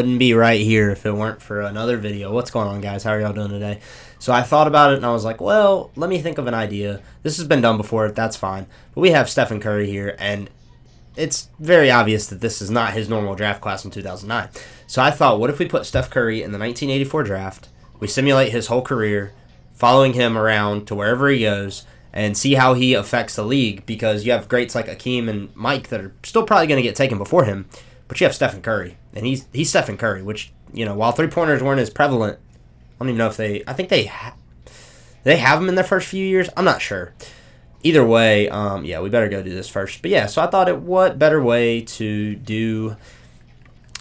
Wouldn't be right here if it weren't for another video. What's going on, guys? How are y'all doing today? So I thought about it and I was like, well, let me think of an idea. This has been done before, that's fine. But we have Stephen Curry here, and it's very obvious that this is not his normal draft class in 2009. So I thought, what if we put Steph Curry in the 1984 draft, we simulate his whole career, following him around to wherever he goes, and see how he affects the league, because you have greats like Akeem and Mike that are still probably going to get taken before him, but you have Stephen Curry, and he's Stephen Curry, which, you know, while three-pointers weren't as prevalent, I don't even know if I think they have him in their first few years. I'm not sure. Either way, yeah, we better go do this first. But yeah, so I thought, what better way to do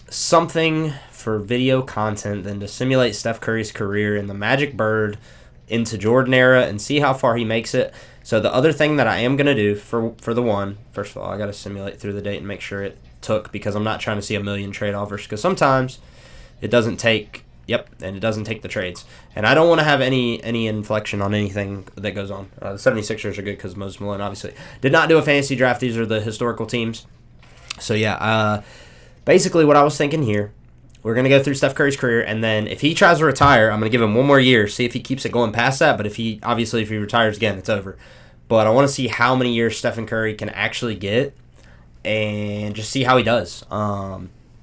something for video content than to simulate Steph Curry's career in the Magic Bird into Jordan era and see how far he makes it. So the other thing that I am going to do for the one, first of all, I got to simulate through the date and make sure it took, because I'm not trying to see a million trade offers, because sometimes it doesn't take, and it doesn't take the trades. And I don't want to have any inflection on anything that goes on. The 76ers are good because Moses Malone obviously did not do a fantasy draft. These are the historical teams. So yeah, basically what I was thinking here, we're going to go through Steph Curry's career, and then if he tries to retire, I'm going to give him one more year, see if he keeps it going past that. But if he retires again, it's over. But I want to see how many years Stephen Curry can actually get and just see how he does,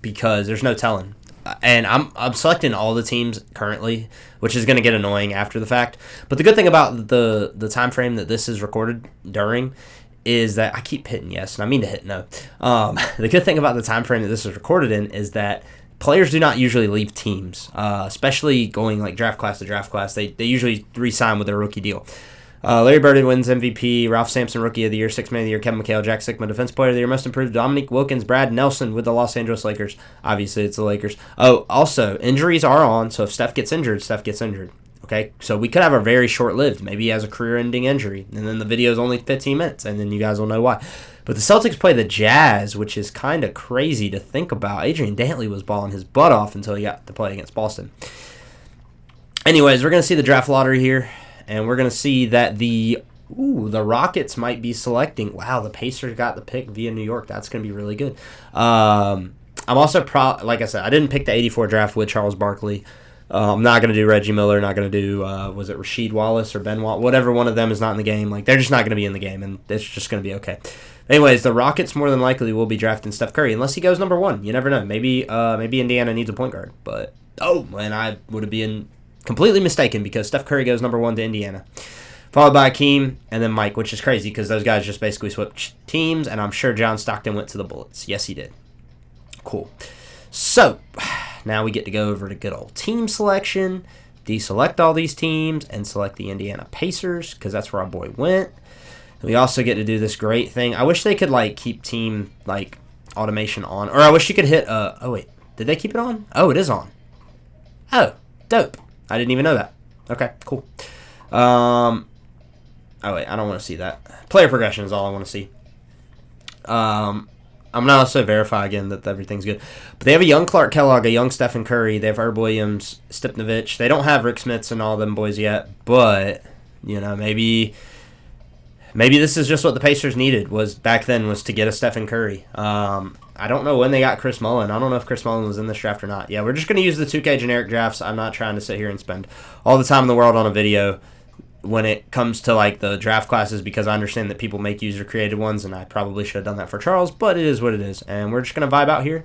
because there's no telling. And I'm selecting all the teams currently, which is going to get annoying after the fact. But the good thing about the time frame that this is recorded during is that I keep hitting yes, and I mean to hit no. The good thing about the time frame that this is recorded in is that players do not usually leave teams, especially going like draft class to draft class. They usually re-sign with their rookie deal. Larry Bird wins MVP, Ralph Sampson Rookie of the Year, Sixth Man of the Year, Kevin McHale, Jack Sikma Defense Player of the Year, Most Improved, Dominique Wilkins, Brad Nelson with the Los Angeles Lakers. Obviously, it's the Lakers. Oh, also, injuries are on, so if Steph gets injured, Steph gets injured. Okay, so we could have a very short-lived, maybe he has a career-ending injury, and then the video is only 15 minutes, and then you guys will know why. But the Celtics play the Jazz, which is kind of crazy to think about. Adrian Dantley was balling his butt off until he got to play against Boston. Anyways, we're going to see the draft lottery here, and we're going to see that the Rockets might be selecting. Wow, the Pacers got the pick via New York. That's going to be really good. I'm also like I said, I didn't pick the 84 draft with Charles Barkley. I'm not going to do Reggie Miller, not going to do, was it Rasheed Wallace or Ben Wallace? Whatever one of them is not in the game. Like, they're just not going to be in the game, and it's just going to be okay. Anyways, the Rockets more than likely will be drafting Steph Curry, unless he goes number one. You never know. Maybe Indiana needs a point guard. But, and I would have been completely mistaken, because Steph Curry goes number one to Indiana. Followed by Akeem and then Mike, which is crazy because those guys just basically switched teams, and I'm sure John Stockton went to the Bullets. Yes, he did. Cool. So, now we get to go over to good old team selection, deselect all these teams, and select the Indiana Pacers, because that's where our boy went. We also get to do this great thing. I wish they could, like, keep team, like, automation on. Or I wish you could hit, oh, wait. Did they keep it on? Oh, it is on. Oh, dope. I didn't even know that. Okay, cool. Oh, wait. I don't want to see that. Player progression is all I want to see. I'm going to also verify again that everything's good. But they have a young Clark Kellogg, a young Stephen Curry. They have Herb Williams, Stipnovich. They don't have Rick Smits and all them boys yet. But, you know, maybe this is just what the Pacers needed back then was to get a Stephen Curry. I don't know when they got Chris Mullin. I don't know if Chris Mullin was in this draft or not. Yeah, we're just going to use the 2K generic drafts. I'm not trying to sit here and spend all the time in the world on a video when it comes to like the draft classes, because I understand that people make user-created ones, and I probably should have done that for Charles, but it is what it is. And we're just going to vibe out here,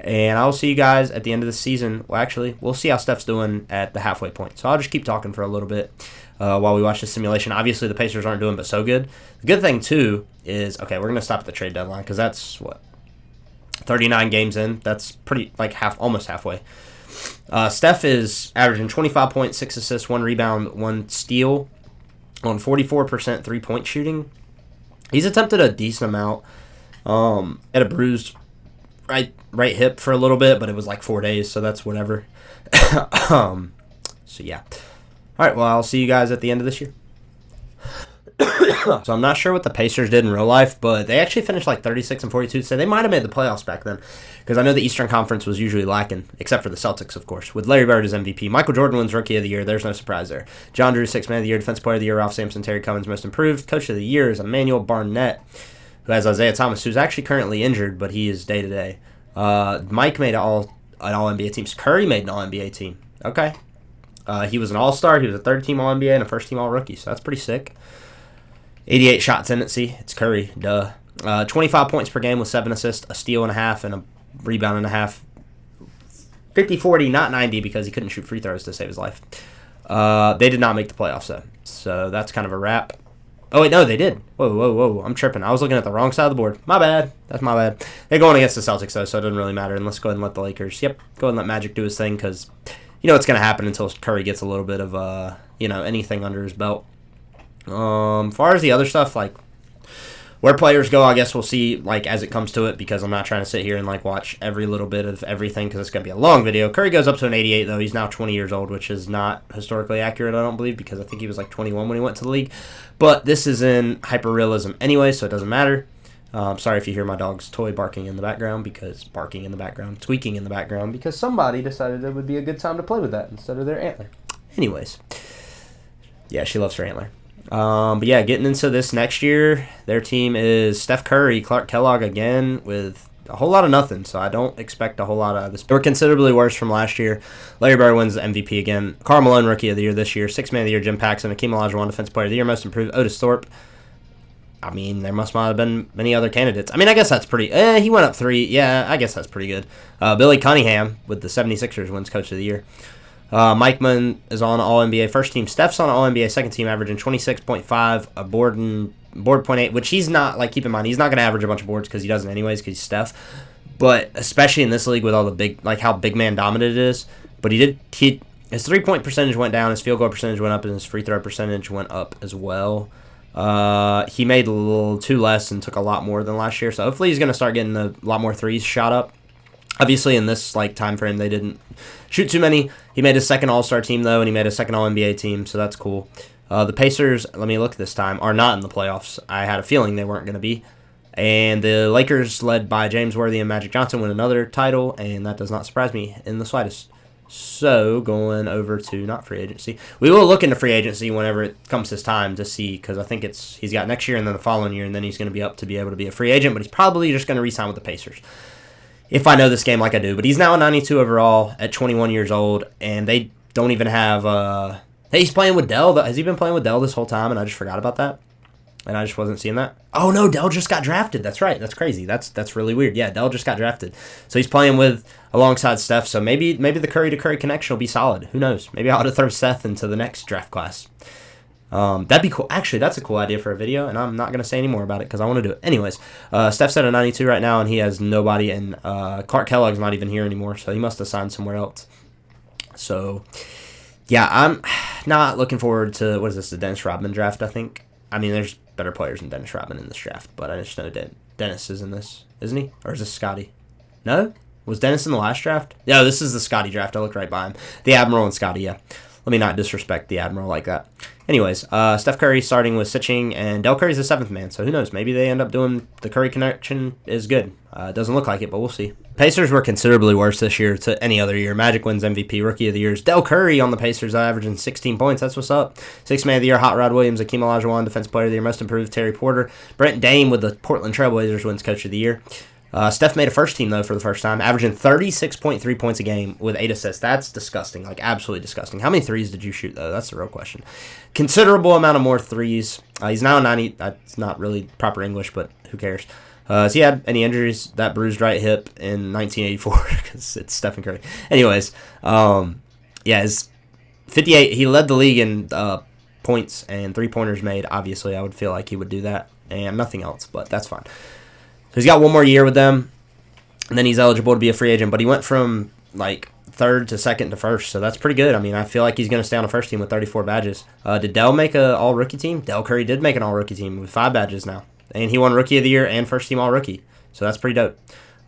and I'll see you guys at the end of the season. Well, actually, we'll see how Steph's doing at the halfway point. So I'll just keep talking for a little bit while we watch the simulation. Obviously, the Pacers aren't doing but so good. The good thing, too, is, okay, we're going to stop at the trade deadline, because that's, 39 games in? That's pretty, like, almost halfway. Steph is averaging 25 points, 6 assists, 1 rebound, 1 steal on 44% three-point shooting. He's attempted a decent amount. Had a bruised right hip for a little bit, but it was like 4 days, so that's whatever. So, yeah. All right, well, I'll see you guys at the end of this year. So I'm not sure what the Pacers did in real life, but they actually finished like 36-42, so they might have made the playoffs back then, because I know the Eastern Conference was usually lacking, except for the Celtics, of course, with Larry Bird as MVP. Michael Jordan wins Rookie of the Year. There's no surprise there. John Drew, Sixth Man of the Year, Defensive Player of the Year. Ralph Sampson, Terry Cummins, Most Improved. Coach of the Year is Emmanuel Barnett, who has Isaiah Thomas, who's actually currently injured, but he is day-to-day. Mike made all an All-NBA team. Curry made an All-NBA team. Okay. He was an All-Star. He was a third-team All-NBA and a first-team All-Rookie, so that's pretty sick. 88 shot tendency. It's Curry. Duh. 25 points per game with 7 assists, a steal and a half, and a rebound and a half. 50-40, not 90 because he couldn't shoot free throws to save his life. They did not make the playoffs, though. So that's kind of a wrap. Oh, wait, no, they did. Whoa. I'm tripping. I was looking at the wrong side of the board. My bad. That's my bad. They're going against the Celtics, though, so it doesn't really matter. And let's go ahead and let the Lakers, go ahead and let Magic do his thing because you know what's going to happen until Curry gets a little bit of, anything under his belt. Far as the other stuff, like, where players go, I guess we'll see, like, as it comes to it, because I'm not trying to sit here and, like, watch every little bit of everything, because it's going to be a long video. Curry goes up to an 88, though. He's now 20 years old, which is not historically accurate, I don't believe, because I think he was, like, 21 when he went to the league. But this is in hyperrealism anyway, so it doesn't matter. Sorry if you hear my dog's toy barking in the background, squeaking in the background, because somebody decided it would be a good time to play with that instead of their antler. Anyways. Yeah, she loves her antler. But yeah, getting into this next year, their team is Steph Curry, Clark Kellogg again with a whole lot of nothing, so I don't expect a whole lot out of this. They were considerably worse from last year. Larry Bird wins the MVP again. Karl Malone, Rookie of the Year this year. Sixth Man of the Year, Jim Paxson. Akeem Olajuwon, Defensive Player of the Year. Most Improved, Otis Thorpe. I mean, there must not have been many other candidates. I mean, I guess that's pretty... he went up 3. Yeah, I guess that's pretty good. Billy Cunningham with the 76ers wins Coach of the Year. Mike Munn is on All-NBA first team. Steph's on All-NBA second team, averaging 26.5, a board 0.8, which he's not, like, keep in mind, he's not going to average a bunch of boards because he doesn't anyways because he's Steph. But especially in this league with all the big, like, how big man dominant it is. But his 3-point percentage went down, his field goal percentage went up, and his free throw percentage went up as well. He made a little too less and took a lot more than last year. So hopefully he's going to start getting a lot more threes shot up. Obviously, in this time frame, they didn't shoot too many. He made his second All-Star team, though, and he made a second All-NBA team, so that's cool. The Pacers, let me look this time, are not in the playoffs. I had a feeling they weren't going to be. And the Lakers, led by James Worthy and Magic Johnson, win another title, and that does not surprise me in the slightest. So, going over to not free agency. We will look into free agency whenever it comes his time to see, because I think he's got next year and then the following year, and then he's going to be up to be able to be a free agent, but he's probably just going to re-sign with the Pacers. If I know this game like I do. But he's now a 92 overall at 21 years old, and they don't even have... Hey, he's playing with Dell. Has he been playing with Dell this whole time, and I just forgot about that? And I just wasn't seeing that? Oh, no, Dell just got drafted. That's right. That's crazy. That's really weird. Yeah, Dell just got drafted. So he's playing alongside Steph, so maybe the Curry-to-Curry connection will be solid. Who knows? Maybe I ought to throw Seth into the next draft class. That'd be cool. Actually, that's a cool idea for a video, and I'm not going to say any more about it because I want to do it. Anyways, Steph's at a 92 right now, and he has nobody, and Clark Kellogg's not even here anymore, so he must have signed somewhere else. So, yeah, I'm not looking forward to, the Dennis Rodman draft, I think. I mean, there's better players than Dennis Rodman in this draft, but I just know Dennis is in this, isn't he? Or is this Scotty? No? Was Dennis in the last draft? No, this is the Scotty draft. I looked right by him. The Admiral and Scotty, yeah. Let me not disrespect the Admiral like that. Anyways, Steph Curry starting with Sitching, and Del Curry's the 7th man, so who knows? Maybe they end up doing the Curry connection is good. It doesn't look like it, but we'll see. Pacers were considerably worse this year to any other year. Magic wins MVP, Rookie of the Year. Del Curry on the Pacers, averaging 16 points. That's what's up. 6th man of the year, Hot Rod Williams. Akeem Olajuwon, Defensive Player of the Year. Most Improved, Terry Porter. Brent Dame with the Portland Trailblazers wins Coach of the Year. Steph made a first team, though, for the first time, averaging 36.3 points a game with 8 assists. That's disgusting, like absolutely disgusting. How many threes did you shoot, though? That's the real question. Considerable amount of more threes. He's now a 90. That's not really proper English, but who cares? Has he had any injuries? That bruised right hip in 1984, because it's Stephen Curry. Anyways, his 58. He led the league in points and three-pointers made. Obviously, I would feel like he would do that, and nothing else, but that's fine. So he's got one more year with them, and then he's eligible to be a free agent. But he went from, like, 3rd to 2nd to 1st, so that's pretty good. I mean, I feel like he's going to stay on the first team with 34 badges. Did Dell make an all-rookie team? Del Curry did make an all-rookie team with 5 badges now. And he won Rookie of the Year and first team all-rookie, so that's pretty dope.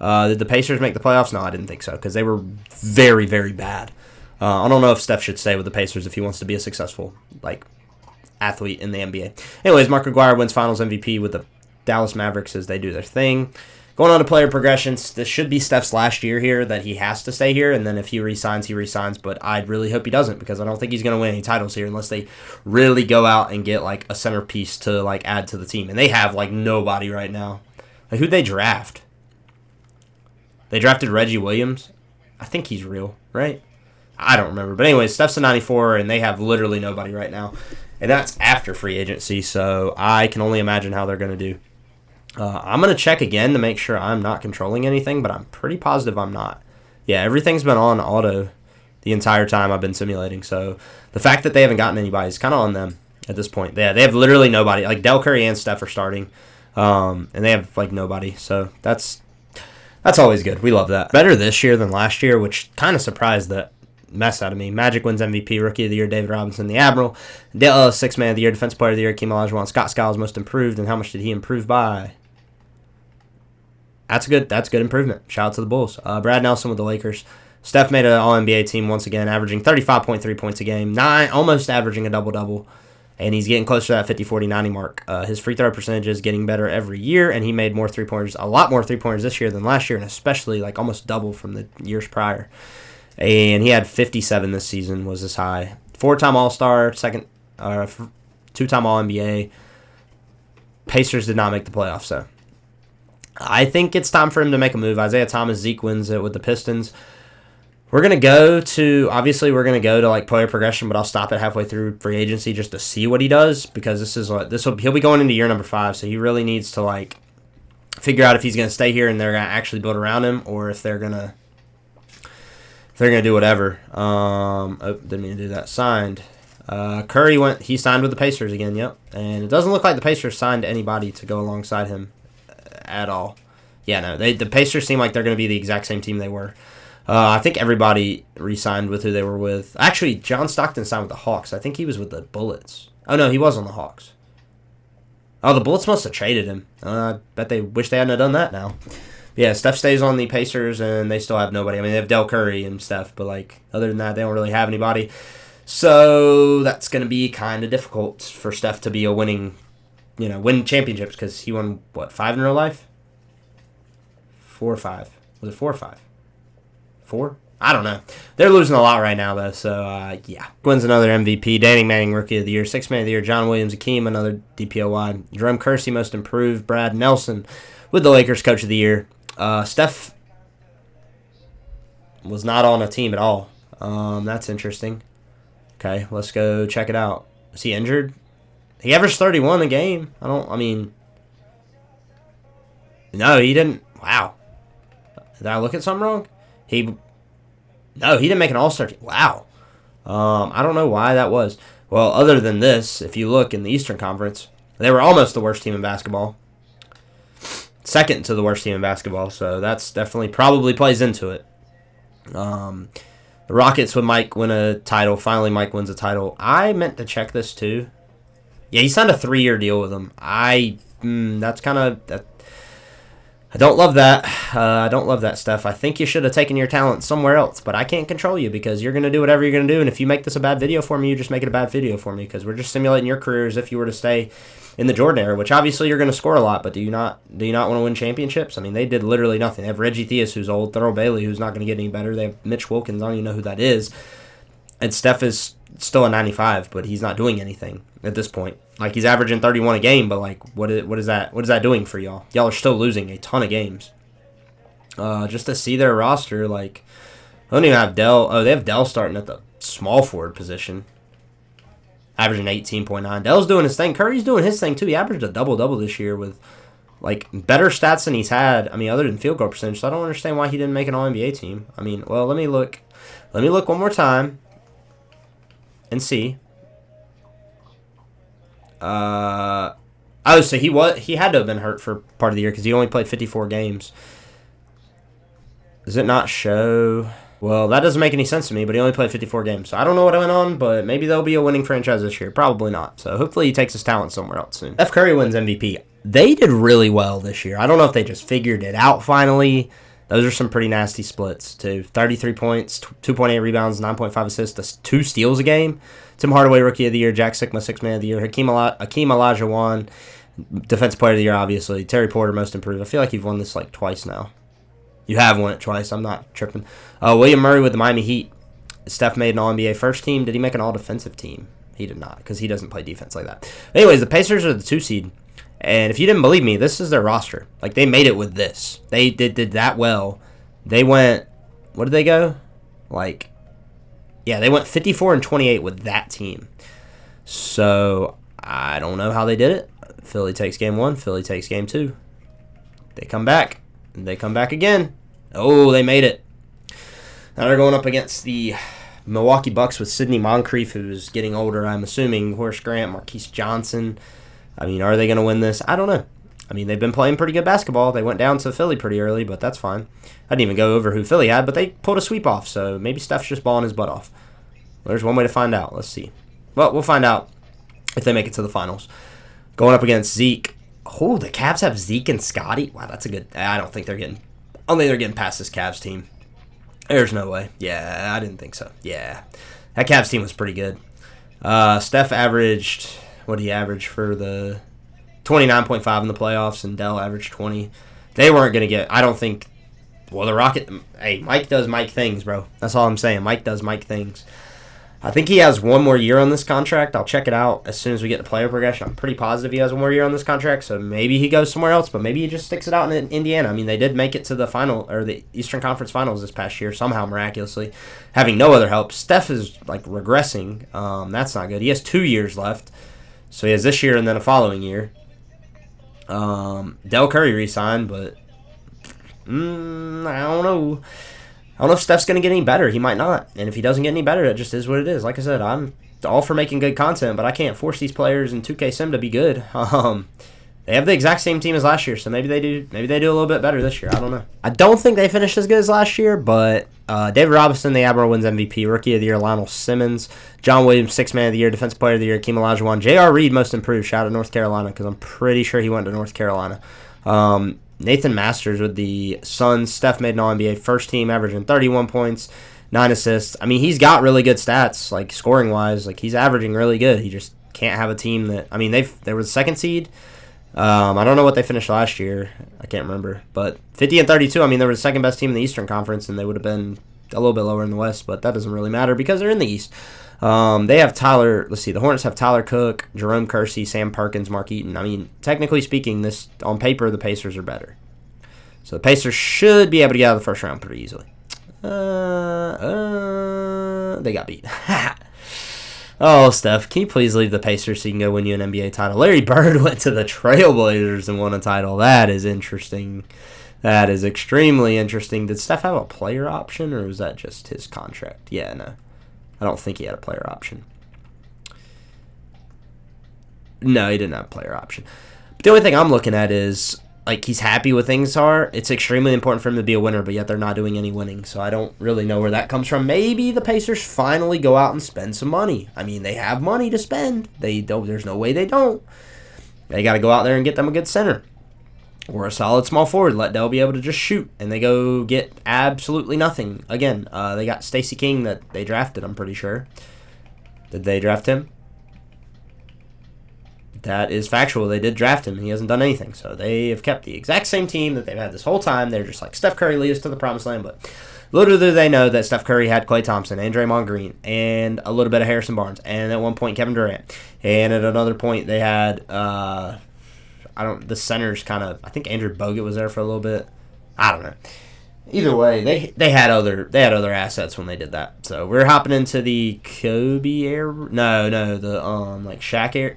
Did the Pacers make the playoffs? No, I didn't think so, because they were very, very bad. I don't know if Steph should stay with the Pacers if he wants to be a successful, like, athlete in the NBA. Anyways, Mark Aguirre wins Finals MVP with the Dallas Mavericks as they do their thing. Going on to player progressions, this should be Steph's last year here that he has to stay here, and then if he resigns, he resigns, but I really hope he doesn't because I don't think he's going to win any titles here unless they really go out and get, like, a centerpiece to, like, add to the team. And they have, like, nobody right now. Like, who'd they draft? They drafted Reggie Williams. I think he's real, right? I don't remember. But anyway, Steph's a 94, and they have literally nobody right now. And that's after free agency, so I can only imagine how they're going to do. I'm going to check again to make sure I'm not controlling anything, but I'm pretty positive I'm not. Yeah, everything's been on auto the entire time I've been simulating. So the fact that they haven't gotten anybody is kind of on them at this point. Yeah, they have literally nobody. Like Del Curry and Steph are starting, and they have like nobody. So that's always good. We love that. Better this year than last year, which kind of surprised the mess out of me. Magic wins MVP, Rookie of the Year, David Robinson, the Admiral. Sixth Man of the Year, Defensive Player of the Year, Hakeem Olajuwon. Scott Skiles most improved, and how much did he improve by? That's good improvement. Shout out to the Bulls. Brad Nelson with the Lakers. Steph made an All-NBA team once again, averaging 35.3 points a game, almost averaging a double-double, and he's getting closer to that 50-40-90 mark. His free throw percentage is getting better every year, and he made more three-pointers, a lot more three-pointers this year than last year, and especially like almost double from the years prior. And he had 57 this season was his high. 4-time All-Star, two-time All-NBA. Pacers did not make the playoffs, though. I think it's time for him to make a move. Isaiah Thomas, Zeke wins it with the Pistons. We're going to go to like player progression, but I'll stop it halfway through free agency just to see what he does, because he'll be going into year number 5, so he really needs to like figure out if he's going to stay here and they're going to actually build around him, or if they're going to do whatever. Didn't mean to do that. Signed. Curry he signed with the Pacers again, yep. And it doesn't look like the Pacers signed anybody to go alongside him at all. Yeah, no, the Pacers seem like they're going to be the exact same team they were. I think everybody re-signed with who they were with. Actually, John Stockton signed with the Hawks. I think he was with the Bullets. Oh, no, he was on the Hawks. Oh, the Bullets must have traded him. I bet they wish they hadn't done that now. Yeah, Steph stays on the Pacers, and they still have nobody. I mean, they have Del Curry and Steph, but like other than that, they don't really have anybody. So that's going to be kind of difficult for Steph to be win championships, because he won, 5 in real life? 4 or 5. Was it 4 or 5? 4? I don't know. They're losing a lot right now, though, so, yeah. Wins another MVP. Danny Manning, Rookie of the Year. Sixth Man of the Year. John Williams, Hakeem, another DPOY. Jerome Kersey, Most Improved. Brad Nelson with the Lakers, Coach of the Year. Steph was not on a team at all. That's interesting. Okay, let's go check it out. Is he injured? He averaged 31 a game. No, he didn't. Wow. Did I look at something wrong? No, he didn't make an all-star team. Wow. I don't know why that was. Well, other than this, if you look in the Eastern Conference, they were almost the worst team in basketball. Second to the worst team in basketball, so that's definitely probably plays into it. The Rockets with Mike win a title. Finally, Mike wins a title. I meant to check this too. Yeah, he signed a 3-year deal with them. That's kind of... I don't love that. I don't love that stuff. I think you should have taken your talent somewhere else, but I can't control you, because you're going to do whatever you're going to do, and if you make this a bad video for me, you just make it a bad video for me, because we're just simulating your career as if you were to stay in the Jordan era, which obviously you're going to score a lot, but do you not want to win championships? I mean, they did literally nothing. They have Reggie Theus, who's old, Thurl Bailey, who's not going to get any better. They have Mitch Wilkins. I don't even know who that is. And Steph is still a 95, but he's not doing anything at this point. Like, he's averaging 31 a game, but like, what is that doing for y'all? Y'all are still losing a ton of games. Just to see their roster, like, I don't even have Dell. Oh, they have Dell starting at the small forward position, averaging 18.9. Dell's doing his thing. Curry's doing his thing too. He averaged a double-double this year with like better stats than he's had. I mean, other than field goal percentage. So I don't understand why he didn't make an All-NBA team. I mean, well, let me look one more time and see. So he had to have been hurt for part of the year, because he only played 54 games. Does it not show? Well, that doesn't make any sense to me, but he only played 54 games. So I don't know what went on, but maybe they'll be a winning franchise this year. Probably not. So hopefully he takes his talent somewhere else soon. Steph Curry wins MVP. They did really well this year. I don't know if they just figured it out finally. Those are some pretty nasty splits, too. 33 points, 2.8 rebounds, 9.5 assists, 2 steals a game. Tim Hardaway, Rookie of the Year. Jack Sikma, Sixth Man of the Year. Hakeem Olajuwon, Defensive Player of the Year, obviously. Terry Porter, Most Improved. I feel like you've won this like twice now. You have won it twice. I'm not tripping. William Murray with the Miami Heat. Steph made an All-NBA first team. Did he make an All-Defensive team? He did not, because he doesn't play defense like that. Anyways, the Pacers are the 2 seed. And if you didn't believe me, this is their roster. Like, they made it with this. They did that well. They went what did they go? Like, yeah, they went 54-28 with that team. So I don't know how they did it. Philly takes game 1. Philly takes game 2. They come back. They come back again. Oh, they made it. Now they're going up against the Milwaukee Bucks with Sidney Moncrief, who's getting older, I'm assuming. Horace Grant, Marquise Johnson. I mean, are they going to win this? I don't know. I mean, they've been playing pretty good basketball. They went down to Philly pretty early, but that's fine. I didn't even go over who Philly had, but they pulled a sweep off, so maybe Steph's just balling his butt off. There's one way to find out. Let's see. Well, we'll find out if they make it to the finals. Going up against Zeke. Oh, the Cavs have Zeke and Scotty. Wow, that's a good... I don't think they're getting past this Cavs team. There's no way. Yeah, I didn't think so. Yeah. That Cavs team was pretty good. Steph averaged... What did he average for the... 29.5 in the playoffs, and Dell averaged 20. They weren't going to get... I don't think... Well, the Rocket... Hey, Mike does Mike things, bro. That's all I'm saying. Mike does Mike things. I think he has one more year on this contract. I'll check it out as soon as we get the player progression. I'm pretty positive he has one more year on this contract, so maybe he goes somewhere else, but maybe he just sticks it out in Indiana. I mean, they did make it to the final, or the Eastern Conference Finals this past year, somehow miraculously, having no other help. Steph is, like, regressing. That's not good. He has 2 years left, so he has this year and then a following year. Del Curry re-signed, but I don't know. I don't know if Steph's going to get any better. He might not. And if he doesn't get any better, it just is what it is. Like I said, I'm all for making good content, but I can't force these players in 2K Sim to be good. They have the exact same team as last year, so maybe they do a little bit better this year. I don't know. I don't think they finished as good as last year, but David Robinson, the Admiral, wins MVP. Rookie of the Year, Lionel Simmons. John Williams, Sixth Man of the Year. Defensive Player of the Year, Hakeem Olajuwon. J.R. Reed, Most Improved. Shout out to North Carolina, because I'm pretty sure he went to North Carolina. Nathan Masters with the Suns. Steph made an All-NBA first team, averaging 31 points, 9 assists. I mean, he's got really good stats, like scoring-wise. Like, he's averaging really good. He just can't have a team that... I mean, they were the second seed. I don't know what they finished last year. I can't remember. But 50 and 32, I mean, they were the second best team in the Eastern Conference, and they would have been a little bit lower in the West, but that doesn't really matter because they're in the East. They have Tyler, let's see, the Hornets have Tyler Cook, Jerome Kersey, Sam Perkins, Mark Eaton. I mean, technically speaking, this on paper, the Pacers are better. So the Pacers should be able to get out of the first round pretty easily. They got beat. Oh, Steph, can you please leave the Pacers so you can go win you an NBA title? Larry Bird went to the Trailblazers and won a title. That is interesting. That is extremely interesting. Did Steph have a player option, or was that just his contract? Yeah, no. I don't think he had a player option. No, he didn't have a player option. But the only thing I'm looking at is, like, he's happy with things are. It's extremely important for him to be a winner, but yet they're not doing any winning. So I don't really know where that comes from. Maybe the Pacers finally go out and spend some money. I mean, they have money to spend. They don't. There's no way they don't. They got to go out there and get them a good center or a solid small forward. Let Dell be able to just shoot, and they go get absolutely nothing. Again, they got Stacey King that they drafted, I'm pretty sure. Did they draft him? That is factual. They did draft him. He hasn't done anything. So they have kept the exact same team that they've had this whole time. They're just like, Steph Curry lead us to the promised land. But little do they know that Steph Curry had Klay Thompson and Draymond Green and a little bit of Harrison Barnes. And at one point, Kevin Durant. And at another point, they had, the centers kind of, I think Andrew Bogut was there for a little bit. I don't know. Either way, they had other assets when they did that. So we're hopping into the Kobe era. The like Shaq era.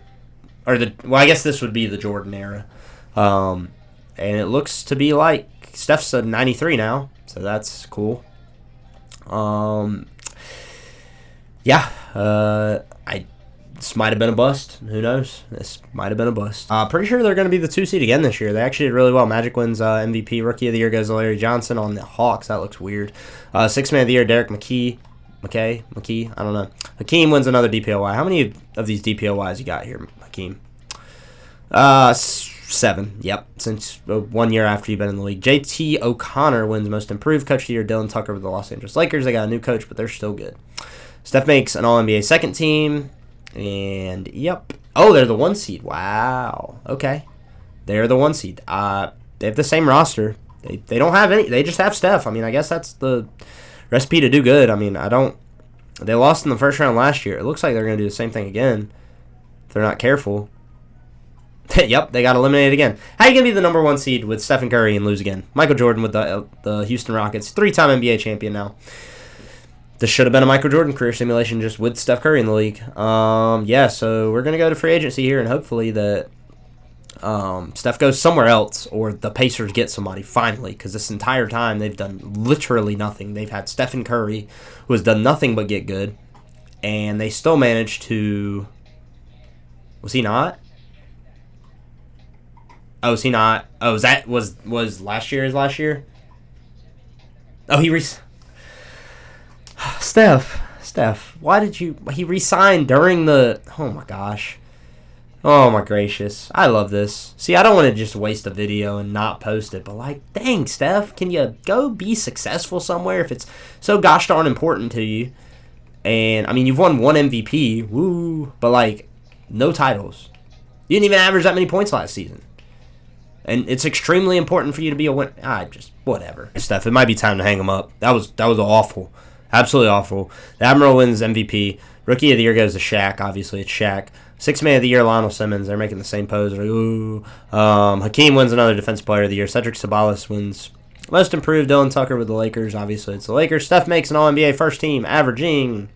I guess this would be the Jordan era. And it looks to be like Steph's a 93 now, so that's cool. This might have been a bust. Who knows? This might have been a bust. Pretty sure they're going to be the 2 seed again this year. They actually did really well. Magic wins MVP. Rookie of the Year goes to Larry Johnson on the Hawks. That looks weird. Sixth Man of the Year, Derek McKee. I don't know. Hakeem wins another DPOY. How many of these DPOYs you got here, Hakeem? 7. Yep. Since 1 year after you've been in the league. JT O'Connor wins Most Improved. Coach of the Year, Dylan Tucker with the Los Angeles Lakers. They got a new coach, but they're still good. Steph makes an All-NBA second team. And, yep. Oh, they're the 1 seed. Wow. Okay. They're the 1 seed. They have the same roster. They don't have any. They just have Steph. I mean, I guess that's the recipe to do good. I mean, they lost in the first round last year. It looks like they're going to do the same thing again if they're not careful. Yep, they got eliminated again. How you going to be the number 1 seed with Stephen Curry and lose again? Michael Jordan with the Houston Rockets, 3-time NBA champion now. This should have been a Michael Jordan career simulation just with Steph Curry in the league. Yeah, so we're going to go to free agency here, and hopefully that Steph goes somewhere else or the Pacers get somebody finally, because this entire time they've done literally nothing. They've had Stephen Curry, who has done nothing but get good, and they still managed to... Was he not? Oh, is he not? Oh, was last year his last year? Oh, Steph, why did you... He re-signed during the... Oh, my gosh. Oh, my gracious. I love this. See, I don't want to just waste a video and not post it, but, like, dang, Steph, can you go be successful somewhere if it's so gosh darn important to you? And, I mean, you've won 1 MVP, woo, but, like, no titles. You didn't even average that many points last season. And it's extremely important for you to be a winner. Whatever. Steph, it might be time to hang him up. That was awful. Absolutely awful. The Admiral wins MVP. Rookie of the Year goes to Shaq. Obviously, it's Shaq. Sixth Man of the Year, Lionel Simmons. They're making the same pose. Ooh. Hakeem wins another Defensive Player of the Year. Cedric Sabalas wins Most Improved. Dylan Tucker with the Lakers. Obviously, it's the Lakers. Steph makes an All-NBA first team, averaging...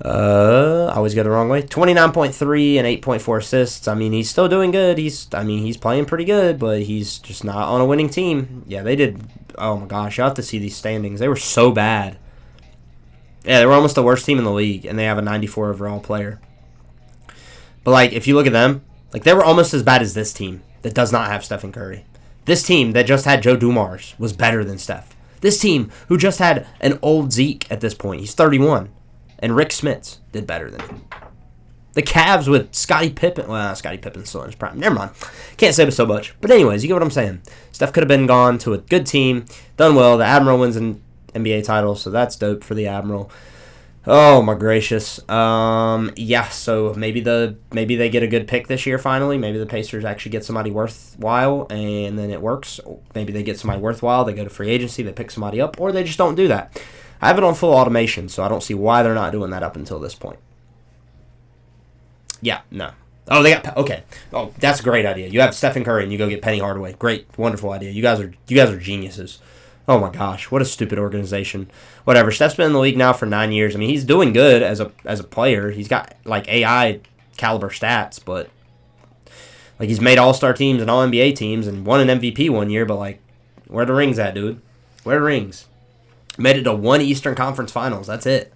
I always go the wrong way. 29.3 and 8.4 assists. I mean, he's still doing good. He's playing pretty good, but he's just not on a winning team. Yeah, they did. Oh my gosh, you have to see these standings. They were so bad. Yeah, they were almost the worst team in the league, and they have a 94 overall player. But like, if you look at them, like they were almost as bad as this team that does not have Stephen Curry. This team that just had Joe Dumars was better than Steph. This team who just had an old Zeke at this point. He's 31. And Rick Smits did better than him. The Cavs with Scottie Pippen. Well, Scottie Pippen's still in his prime. Never mind. Can't say so much. But anyways, you get what I'm saying. Steph could have been gone to a good team. Done well. The Admiral wins an NBA title, so that's dope for the Admiral. Oh, my gracious. Yeah, so maybe they get a good pick this year finally. Maybe the Pacers actually get somebody worthwhile, and then it works. Maybe they get somebody worthwhile. They go to free agency. They pick somebody up, or they just don't do that. I have it on full automation, so I don't see why they're not doing that up until this point. Yeah, no. Oh, they got... Okay. Oh, that's a great idea. You have Stephen Curry and you go get Penny Hardaway. Great. Wonderful idea. You guys are geniuses. Oh, my gosh. What a stupid organization. Whatever. Steph's been in the league now for 9 years. I mean, he's doing good as a player. He's got, like, AI caliber stats, but... Like, he's made all-star teams and all-NBA teams and won an MVP one year, but, like, where the rings at, dude? Where the rings? Made it to 1 Eastern Conference Finals. That's it.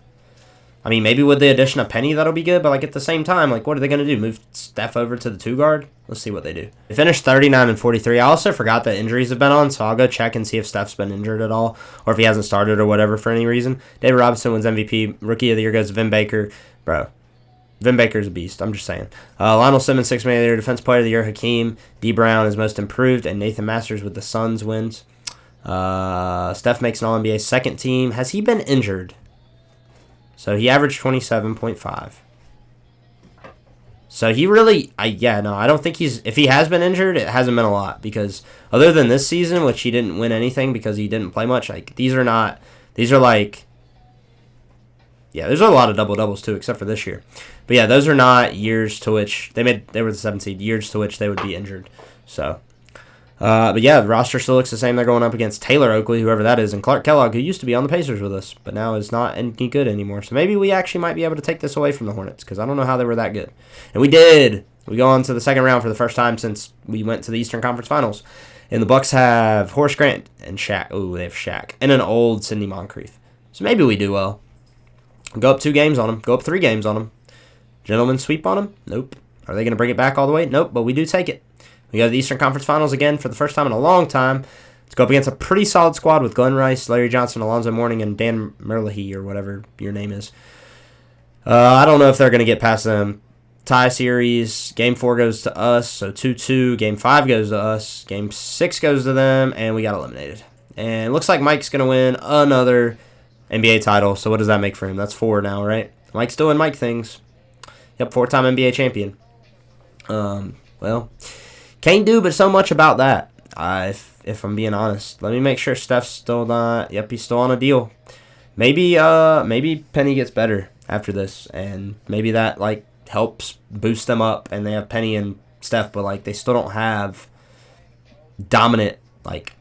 I mean, maybe with the addition of Penny, that'll be good. But, like, at the same time, like, what are they going to do? Move Steph over to the 2-guard? Let's see what they do. They finished 39 and 43. I also forgot that injuries have been on, so I'll go check and see if Steph's been injured at all or if he hasn't started or whatever for any reason. David Robinson wins MVP. Rookie of the Year goes to Vin Baker. Bro, Vin Baker's a beast. I'm just saying. Lionel Simmons, 6th Man of the Year. Defense Player of the Year, Hakeem. D. Brown is Most Improved. And Nathan Masters with the Suns wins. Steph makes an All-NBA second team. Has he been injured? So he averaged 27.5. So he really... I don't think he's... If he has been injured, it hasn't been a lot. Because other than this season, which he didn't win anything because he didn't play much, like, these are not... These are like... Yeah, there's a lot of double-doubles too, except for this year. But yeah, those are not years to which... They were the 7th seed. Years to which they would be injured. So... but yeah, the roster still looks the same. They're going up against Taylor Oakley, whoever that is, and Clark Kellogg, who used to be on the Pacers with us, but now is not any good anymore. So maybe we actually might be able to take this away from the Hornets, because I don't know how they were that good. And we did. We go on to the second round for the first time since we went to the Eastern Conference Finals. And the Bucks have Horace Grant and Shaq. Oh, they have Shaq. And an old Sidney Moncrief. So maybe we do well. Go up 2 games on them. Go up 3 games on them. Gentlemen sweep on them? Nope. Are they going to bring it back all the way? Nope, but we do take it. We go to the Eastern Conference Finals again for the first time in a long time. Let's go up against a pretty solid squad with Glenn Rice, Larry Johnson, Alonzo Mourning, and Dan Merlehy, or whatever your name is. I don't know if they're going to get past them. Tie series. Game 4 goes to us, so 2-2. Game 5 goes to us. Game 6 goes to them, and we got eliminated. And it looks like Mike's going to win another NBA title. So what does that make for him? That's 4 now, right? Mike's doing Mike things. Yep, 4-time NBA champion. Well... Can't do but so much about that, if I'm being honest. Let me make sure Steph's still not... Yep, he's still on a deal. Maybe Penny gets better after this, and maybe that, like, helps boost them up, and they have Penny and Steph, but like they still don't have dominant like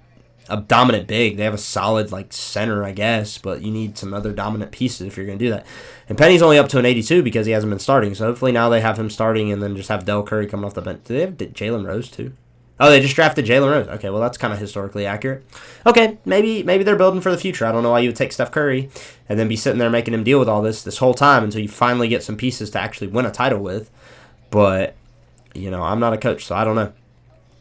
a dominant big. They have a solid like center, I guess, but you need some other dominant pieces if you're going to do that. And Penny's only up to an 82 because he hasn't been starting. So hopefully now they have him starting and then just have Del Curry coming off the bench. Do they have Jalen Rose too? Oh, they just drafted Jalen Rose. Okay, well that's kind of historically accurate. Okay, maybe they're building for the future. I don't know why you would take Steph Curry and then be sitting there making him deal with all this whole time until you finally get some pieces to actually win a title with. But you know, I'm not a coach, so I don't know.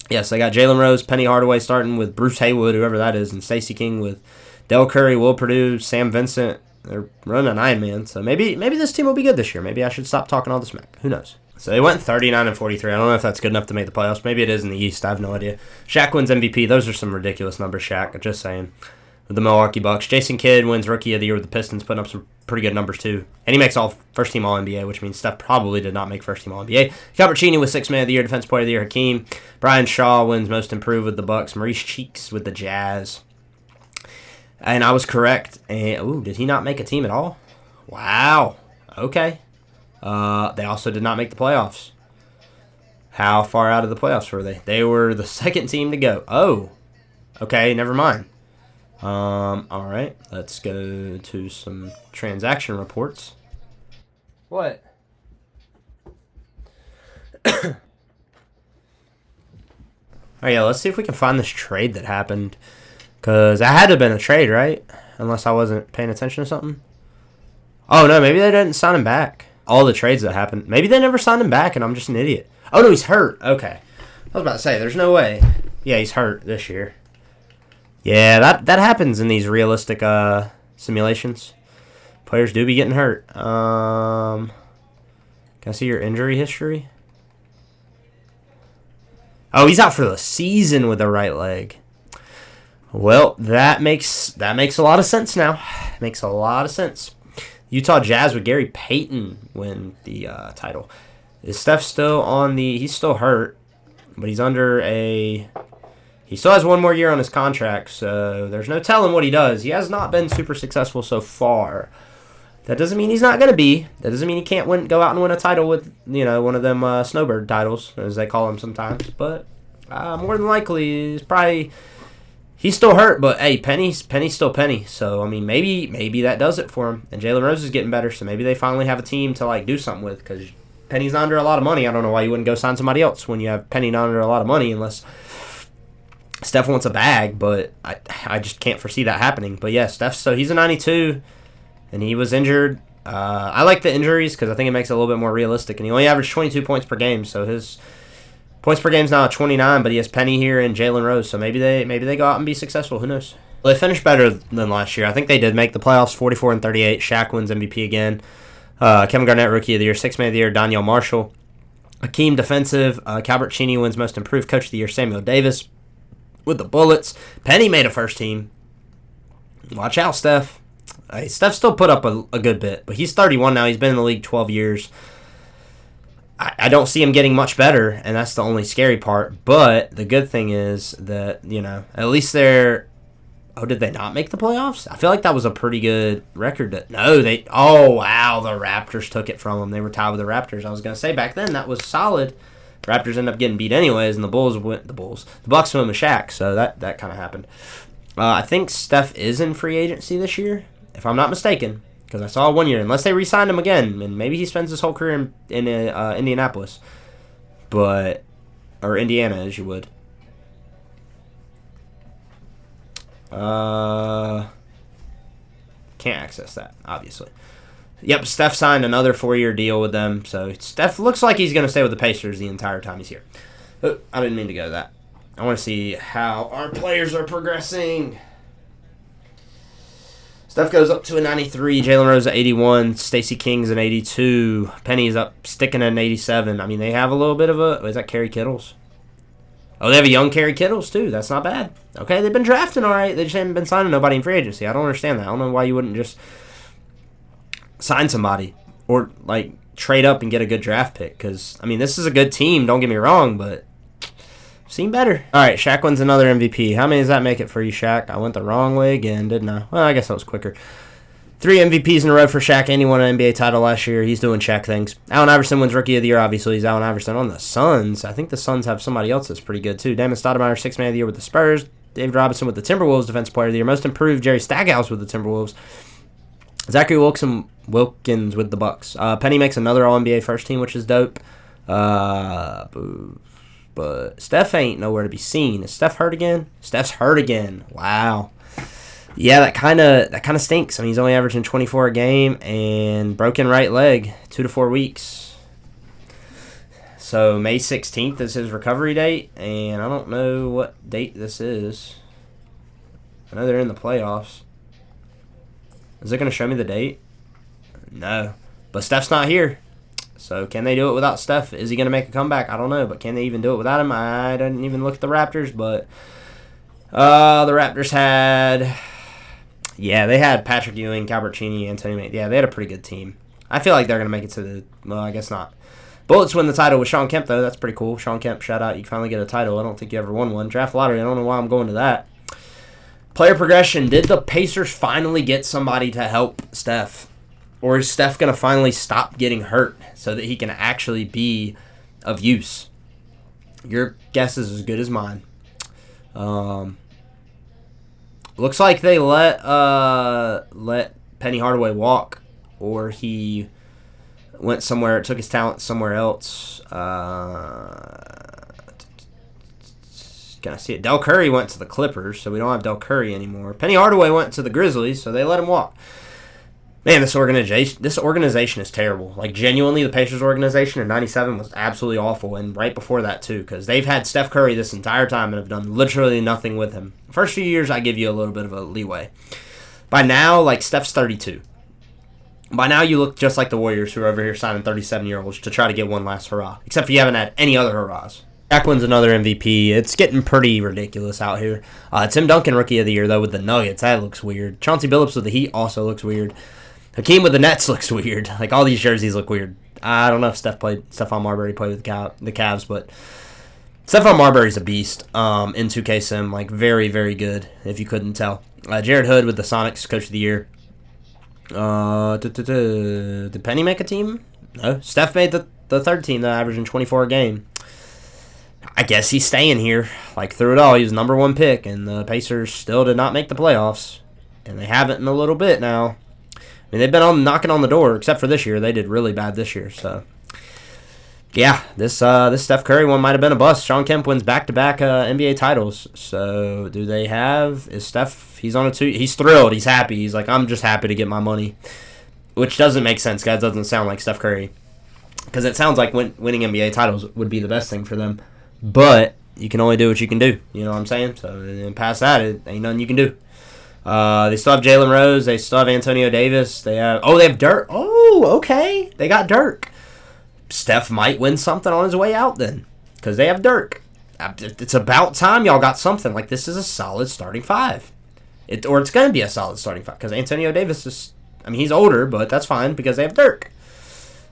Yes, they got Jalen Rose, Penny Hardaway starting with Bruce Haywood, whoever that is, and Stacey King with Del Curry, Will Perdue, Sam Vincent. They're running a 9-man, so maybe this team will be good this year. Maybe I should stop talking all this smack. Who knows? So they went 39-43. I don't know if that's good enough to make the playoffs. Maybe it is in the East. I have no idea. Shaq wins MVP. Those are some ridiculous numbers, Shaq. Just saying. With the Milwaukee Bucks. Jason Kidd wins Rookie of the Year with the Pistons, putting up some pretty good numbers too. And he makes all first-team All-NBA, which means Steph probably did not make first-team All-NBA. Calvert-Cini with Sixth Man of the Year, Defensive Player of the Year, Hakeem. Brian Shaw wins Most Improved with the Bucks. Maurice Cheeks with the Jazz. And I was correct. And did he not make a team at all? Wow. Okay. They also did not make the playoffs. How far out of the playoffs were they? They were the second team to go. Oh. Okay, never mind. All right, let's go to some transaction reports. What? Oh yeah, let's see if we can find this trade that happened. Because that had to have been a trade, right? Unless I wasn't paying attention to something. Oh no, maybe they didn't sign him back. All the trades that happened. Maybe they never signed him back and I'm just an idiot. Oh no, he's hurt. Okay. I was about to say, there's no way. Yeah, he's hurt this year. Yeah, that happens in these realistic simulations. Players do be getting hurt. Can I see your injury history? Oh, he's out for the season with the right leg. Well, that makes a lot of sense now. Makes a lot of sense. Utah Jazz with Gary Payton win the title. Is Steph still on the... He's still hurt, but he's under a... He still has one more year on his contract, so there's no telling what he does. He has not been super successful so far. That doesn't mean he's not going to be. That doesn't mean he can't go out and win a title with, one of them snowbird titles, as they call them sometimes. But more than likely, he's still hurt. But hey, Penny's still Penny. So I mean, maybe that does it for him. And Jalen Rose is getting better, so maybe they finally have a team to do something with. Because Penny's not under a lot of money. I don't know why you wouldn't go sign somebody else when you have Penny not under a lot of money, unless Steph wants a bag, but I just can't foresee that happening. But yeah, so he's a 92, and he was injured. I like the injuries because I think it makes it a little bit more realistic. And he only averaged 22 points per game, so his points per game is now at 29. But he has Penny here and Jalen Rose, so maybe they go out and be successful. Who knows? Well, they finished better than last year. I think they did make the playoffs, 44-38. Shaq wins MVP again. Kevin Garnett Rookie of the Year, Sixth Man of the Year, Danielle Marshall. Hakeem Defensive. Calvert-Cini wins Most Improved Coach of the Year, Samuel Davis with the Bullets. Penny made a first team. Watch out, Steph. Hey, Steph still put up a good bit, but he's 31 now. He's been in the league 12 years. I don't see him getting much better, and that's the only scary part. But the good thing is that, at least they're... Oh, did they not make the playoffs? I feel like that was a pretty good record. Oh, wow, the Raptors took it from them. They were tied with the Raptors. I was going to say, back then, that was solid. Raptors end up getting beat anyways, and the Bucks went with Shaq, so that kind of happened. I think Steph is in free agency this year, if I'm not mistaken, because I saw 1 year, unless they re-signed him again, and maybe he spends his whole career in Indianapolis, or Indiana, as you would. Can't access that, obviously. Yep, Steph signed another 4-year deal with them, so Steph looks like he's going to stay with the Pacers the entire time he's here. Oh, I didn't mean to go to that. I want to see how our players are progressing. Steph goes up to a 93, Jalen Rose at 81, Stacey King's an 82, Penny's up sticking at an 87. I mean, they have a little bit of is that Kerry Kittles? Oh, they have a young Kerry Kittles, too. That's not bad. Okay, they've been drafting all right. They just haven't been signing nobody in free agency. I don't understand that. I don't know why you wouldn't just sign somebody or trade up and get a good draft pick, because I mean, this is a good team, don't get me wrong, but seen better. Alright, Shaq wins another MVP. How many does that make it for you, Shaq? I went the wrong way again, didn't I? Well, I guess that was quicker. 3 MVPs in a row for Shaq, and he won an NBA title last year. He's doing Shaq things. Allen Iverson wins Rookie of the Year, obviously. He's Allen Iverson on the Suns. I think the Suns have somebody else that's pretty good, too. Damon Stoudemire, 6th Man of the Year with the Spurs. David Robinson with the Timberwolves, Defensive Player of the Year. Most Improved, Jerry Stackhouse with the Timberwolves. Zachary Wilkins with the Bucks. Penny makes another All-NBA first team, which is dope. But Steph ain't nowhere to be seen. Is Steph hurt again? Steph's hurt again. Wow. Yeah, that kind of stinks. I mean, he's only averaging 24 a game and broken right leg, 2 to 4 weeks. So May 16th is his recovery date, and I don't know what date this is. I know they're in the playoffs. Is it going to show me the date? No. But Steph's not here. So can they do it without Steph? Is he going to make a comeback? I don't know, but can they even do it without him? I didn't even look at the Raptors, but the Raptors had... Yeah, they had Patrick Ewing, Calbert Cheney, Antonio Mays. Yeah, they had a pretty good team. I feel like they're going to make it to the... Well, I guess not. Bullets win the title with Sean Kemp, though. That's pretty cool. Sean Kemp, shout out. You can finally get a title. I don't think you ever won one. Draft lottery, I don't know why I'm going to that. Player progression. Did the Pacers finally get somebody to help Steph? Or is Steph going to finally stop getting hurt so that he can actually be of use? Your guess is as good as mine. Looks like they let Penny Hardaway walk, or he went somewhere, took his talent somewhere else. Can I see it? Del Curry went to the Clippers, so we don't have Del Curry anymore. Penny Hardaway went to the Grizzlies, so they let him walk. Man, this organization is terrible. Like, genuinely, the Pacers organization in 97 was absolutely awful, and right before that, too, because they've had Steph Curry this entire time and have done literally nothing with him. First few years, I give you a little bit of a leeway. By now, like, Steph's 32. By now, you look just like the Warriors, who are over here signing 37-year-olds to try to get one last hurrah, except for you haven't had any other hurrahs. Shaq wins another MVP. It's getting pretty ridiculous out here. Tim Duncan, Rookie of the Year, though, with the Nuggets. That looks weird. Chauncey Billups with the Heat also looks weird. Hakeem with the Nets looks weird. Like, all these jerseys look weird. I don't know if Stephon Marbury played with the Cavs, but Stephon Marbury's a beast in 2K Sim. Like, very, very good, if you couldn't tell. Jared Hood with the Sonics, Coach of the Year. Did Penny make a team? No. Steph made the third team, though, averaging 24 a game. I guess he's staying here. Like, through it all, he was number 1 pick, and the Pacers still did not make the playoffs. And they haven't in a little bit now. I mean, they've been knocking on the door, except for this year. They did really bad this year. So, yeah, this Steph Curry one might have been a bust. Sean Kemp wins back-to-back NBA titles. So, do they have? Is Steph? He's on a 2. He's thrilled. He's happy. He's like, I'm just happy to get my money, which doesn't make sense, guys. Doesn't sound like Steph Curry, because it sounds like winning NBA titles would be the best thing for them. But you can only do what you can do. You know what I'm saying? So, and past that, it ain't nothing you can do. They still have Jalen Rose. They still have Antonio Davis. They have Dirk. Oh, okay. They got Dirk. Steph might win something on his way out then, because they have Dirk. It's about time y'all got something. Like, this is a solid starting 5. It's going to be a solid starting 5, because Antonio Davis is, I mean, he's older, but that's fine because they have Dirk.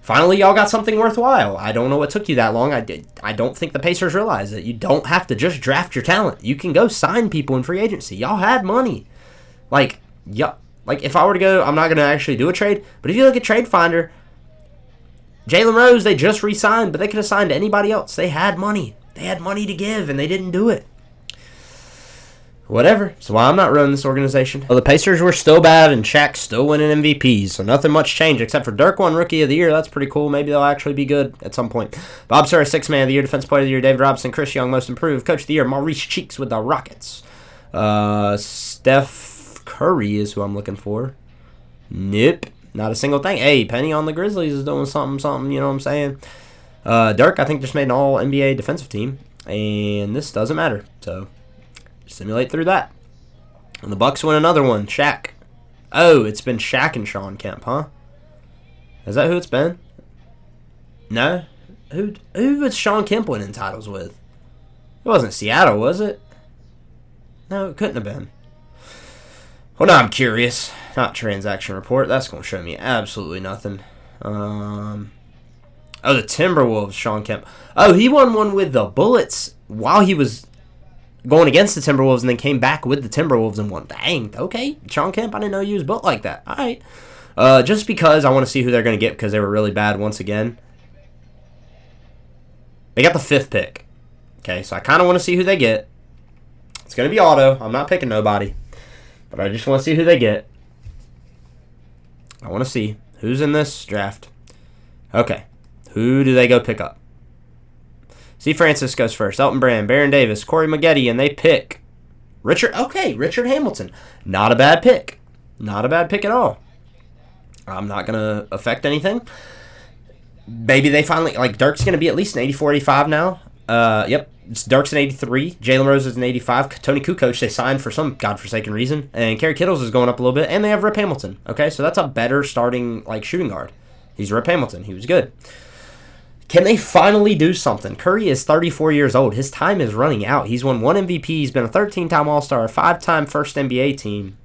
Finally, y'all got something worthwhile. I don't know what took you that long. I don't think the Pacers realize that you don't have to just draft your talent. You can go sign people in free agency. Y'all had money. Like, yeah, like if I were to go, I'm not going to actually do a trade, but if you look at Trade Finder, Jalen Rose, they just re-signed, but they could have signed anybody else. They had money. They had money to give, and they didn't do it. Whatever. So why I'm not running this organization. Well, the Pacers were still bad, and Shaq's still winning MVPs, so nothing much changed, except for Dirk won Rookie of the Year. That's pretty cool. Maybe they'll actually be good at some point. Bob Sura, 6th Man of the Year, Defensive Player of the Year. David Robinson, Chris Young, Most Improved. Coach of the Year, Maurice Cheeks with the Rockets. Steph Curry is who I'm looking for. Nope. Not a single thing. Hey, Penny on the Grizzlies is doing something, you know what I'm saying? Dirk, I think, just made an all-NBA defensive team, and this doesn't matter, so simulate through that. And the Bucks win another one. Shaq. Oh, it's been Shaq and Sean Kemp, huh? Is that who it's been? No? Who was Sean Kemp winning titles with? It wasn't Seattle, was it? No, it couldn't have been. Well, now I'm curious. Not transaction report. That's going to show me absolutely nothing. Oh, the Timberwolves, Sean Kemp. Oh, he won one with the Bullets while he was... going against the Timberwolves and then came back with the Timberwolves and won. Dang, okay. Sean Kemp, I didn't know you was built like that. All right. Just because I want to see who they're going to get because they were really bad once again. They got the 5th pick. Okay, so I kind of want to see who they get. It's going to be auto. I'm not picking nobody. But I just want to see who they get. I want to see who's in this draft. Okay. Who do they go pick up? C. Francis goes first. Elton Brand, Baron Davis, Corey Maggette, and they pick Richard. Okay, Richard Hamilton. Not a bad pick. Not a bad pick at all. I'm not going to affect anything. Maybe they finally, like, Dirk's going to be at least an 84, 85 now. Yep. Dirk's an 83. Jalen Rose is an 85. Tony Kukoc, they signed for some godforsaken reason. And Kerry Kittles is going up a little bit. And they have Rip Hamilton. Okay, so that's a better starting, like, shooting guard. He's Rip Hamilton. He was good. Can they finally do something? Curry is 34 years old. His time is running out. He's won 1 MVP. He's been a 13-time All-Star, a 5-time first NBA team,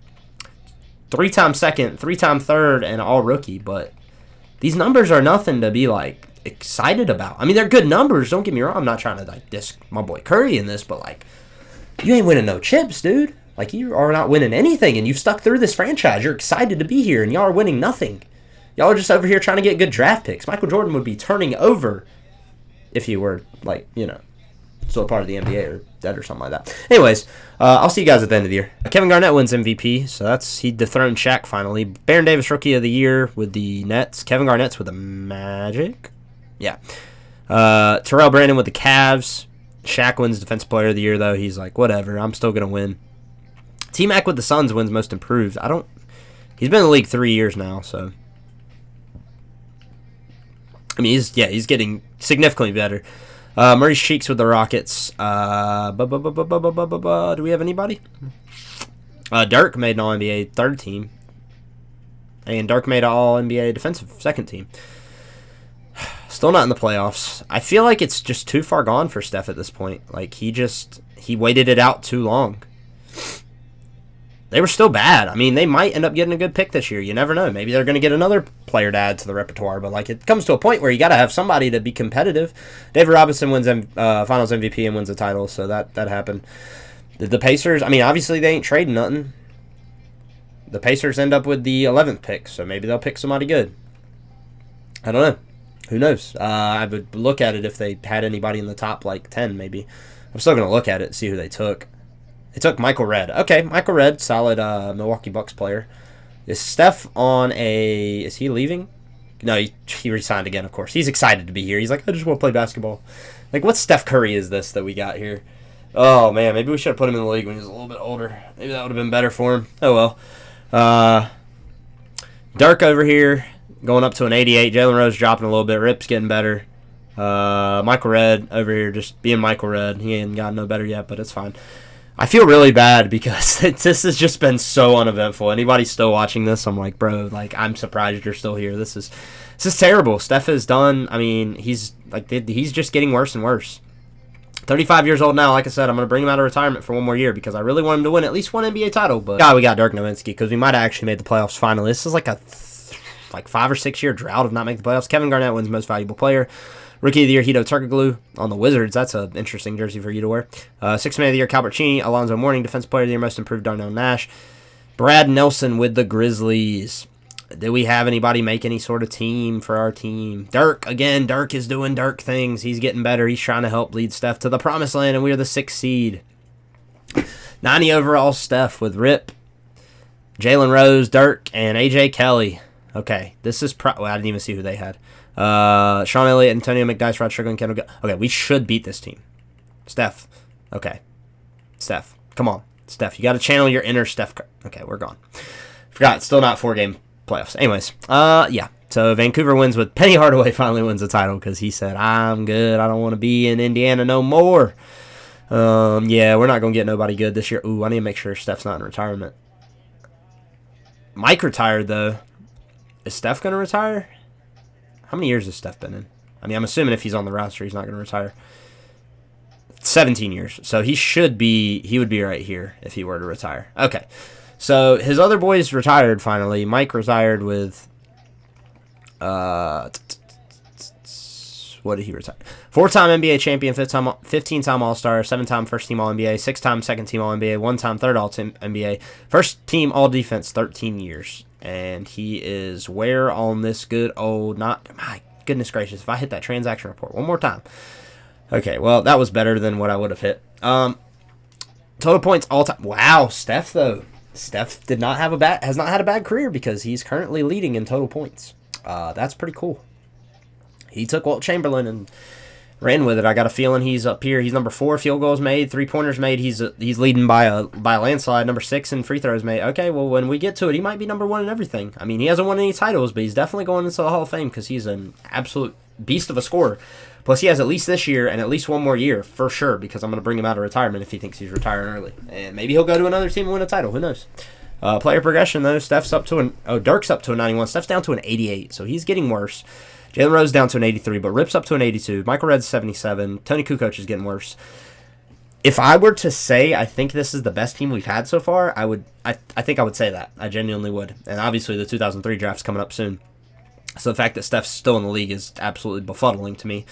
3-time second, 3-time third, and all-rookie. But these numbers are nothing to be, like, excited about. I mean, they're good numbers. Don't get me wrong. I'm not trying to, like, diss my boy Curry in this, but, like, you ain't winning no chips, dude. Like, you are not winning anything, and you've stuck through this franchise. You're excited to be here, and y'all are winning nothing. Y'all are just over here trying to get good draft picks. Michael Jordan would be turning over if he were, like, you know, still a part of the NBA or dead or something like that. Anyways, I'll see you guys at the end of the year. Kevin Garnett wins MVP, so he dethroned Shaq finally. Baron Davis Rookie of the Year with the Nets. Kevin Garnett's with the Magic. Yeah. Terrell Brandon with the Cavs. Shaq wins Defensive Player of the Year, though. He's like, whatever, I'm still going to win. T-Mac with the Suns wins Most Improved. He's been in the league 3 years now, so. I mean, he's getting significantly better. Maurice Cheeks with the Rockets. Do we have anybody? Dirk made an All-NBA third team. And Dirk made an All-NBA defensive second team. Still not in the playoffs. I feel like it's just too far gone for Steph at this point. Like, he waited it out too long. They were still bad. I mean, they might end up getting a good pick this year. You never know. Maybe they're going to get another player to add to the repertoire. But, like, it comes to a point where you got to have somebody to be competitive. David Robinson wins Finals MVP and wins the title, so that happened. The Pacers, I mean, obviously they ain't trading nothing. The Pacers end up with the 11th pick, so maybe they'll pick somebody good. I don't know. Who knows? I would look at it if they had anybody in the top, like, 10 maybe. I'm still going to look at it and see who they took. They took Michael Redd. Okay, Michael Redd, solid Milwaukee Bucks player. Is Steph on a... Is he leaving? No, he resigned again, of course. He's excited to be here. He's like, I just want to play basketball. Like, what Steph Curry is this that we got here? Oh, man, maybe we should have put him in the league when he was a little bit older. Maybe that would have been better for him. Oh, well. Dirk over here, going up to an 88. Jalen Rose dropping a little bit. Rip's getting better. Michael Redd over here just being Michael Redd. He ain't gotten no better yet, but it's fine. I feel really bad because this has just been so uneventful. Anybody still watching this, I'm like, bro, like, I'm surprised you're still here. This is terrible. Steph is done. I mean, he's just getting worse and worse. 35 years old now. Like I said, I'm going to bring him out of retirement for one more year because I really want him to win at least one NBA title. But we got Dirk Nowitzki because we might have actually made the playoffs finally. This is like a 5 or 6 year drought of not making the playoffs. Kevin Garnett wins Most Valuable Player. Rookie of the Year, Hito Turkoglu on the Wizards. That's an interesting jersey for you to wear. Sixth Man of the Year, Calbert Cheney. Alonzo Mourning, Defensive Player of the Year, Most Improved, Darnell Nash. Brad Nelson with the Grizzlies. Did we have anybody make any sort of team for our team? Dirk, again, Dirk is doing Dirk things. He's getting better. He's trying to help lead Steph to the promised land, and we are the 6th seed. 90 overall Steph with Rip, Jalen Rose, Dirk, and AJ Kelly. Okay, this is I didn't even see who they had. Sean Elliott, Antonio McDyess, Rod Sugar, and Kendall. Okay, we should beat this team. Steph. Okay. Steph. Come on. Steph, you got to channel your inner Steph. Okay, we're gone. Forgot, it's still not 4-game playoffs. Anyways, yeah. So Vancouver wins with Penny Hardaway finally wins the title because he said, I'm good. I don't want to be in Indiana no more. Yeah, we're not going to get nobody good this year. Ooh, I need to make sure Steph's not in retirement. Mike retired, though. Is Steph going to retire? How many years has Steph been in? I mean, I'm assuming if he's on the roster, he's not going to retire. 17 years. So he would be right here if he were to retire. Okay. So his other boys retired finally. Mike retired with, What did he retire? 4-time NBA champion, 15-time All-Star, 7-time first-team All-NBA, 6-time second-team All-NBA, 1-time third All-NBA, first-team All-Defense, 13 years. And he is where on this good old, not, my goodness gracious, if I hit that transaction report one more time. Okay, well, that was better than what I would have hit. Total points all-time. Wow, Steph, though. Steph has not had a bad career because he's currently leading in total points. That's pretty cool. He took Wilt Chamberlain and ran with it. I got a feeling he's up here. He's number 4, field goals made, 3-pointers made. He's leading by a landslide. Number 6 in free throws made. Okay, well, when we get to it, he might be number 1 in everything. I mean, he hasn't won any titles, but he's definitely going into the Hall of Fame because he's an absolute beast of a scorer. Plus, he has at least this year and at least one more year for sure because I'm going to bring him out of retirement if he thinks he's retiring early. And maybe he'll go to another team and win a title. Who knows? Player progression, though. Dirk's up to a 91. Steph's down to an 88, so he's getting worse. Jalen Rose down to an 83, but Rip's up to an 82. Michael Redd's 77. Tony Kukoc is getting worse. If I were to say I think this is the best team we've had so far, I think I would say that. I genuinely would. And obviously the 2003 draft's coming up soon. So the fact that Steph's still in the league is absolutely befuddling to me.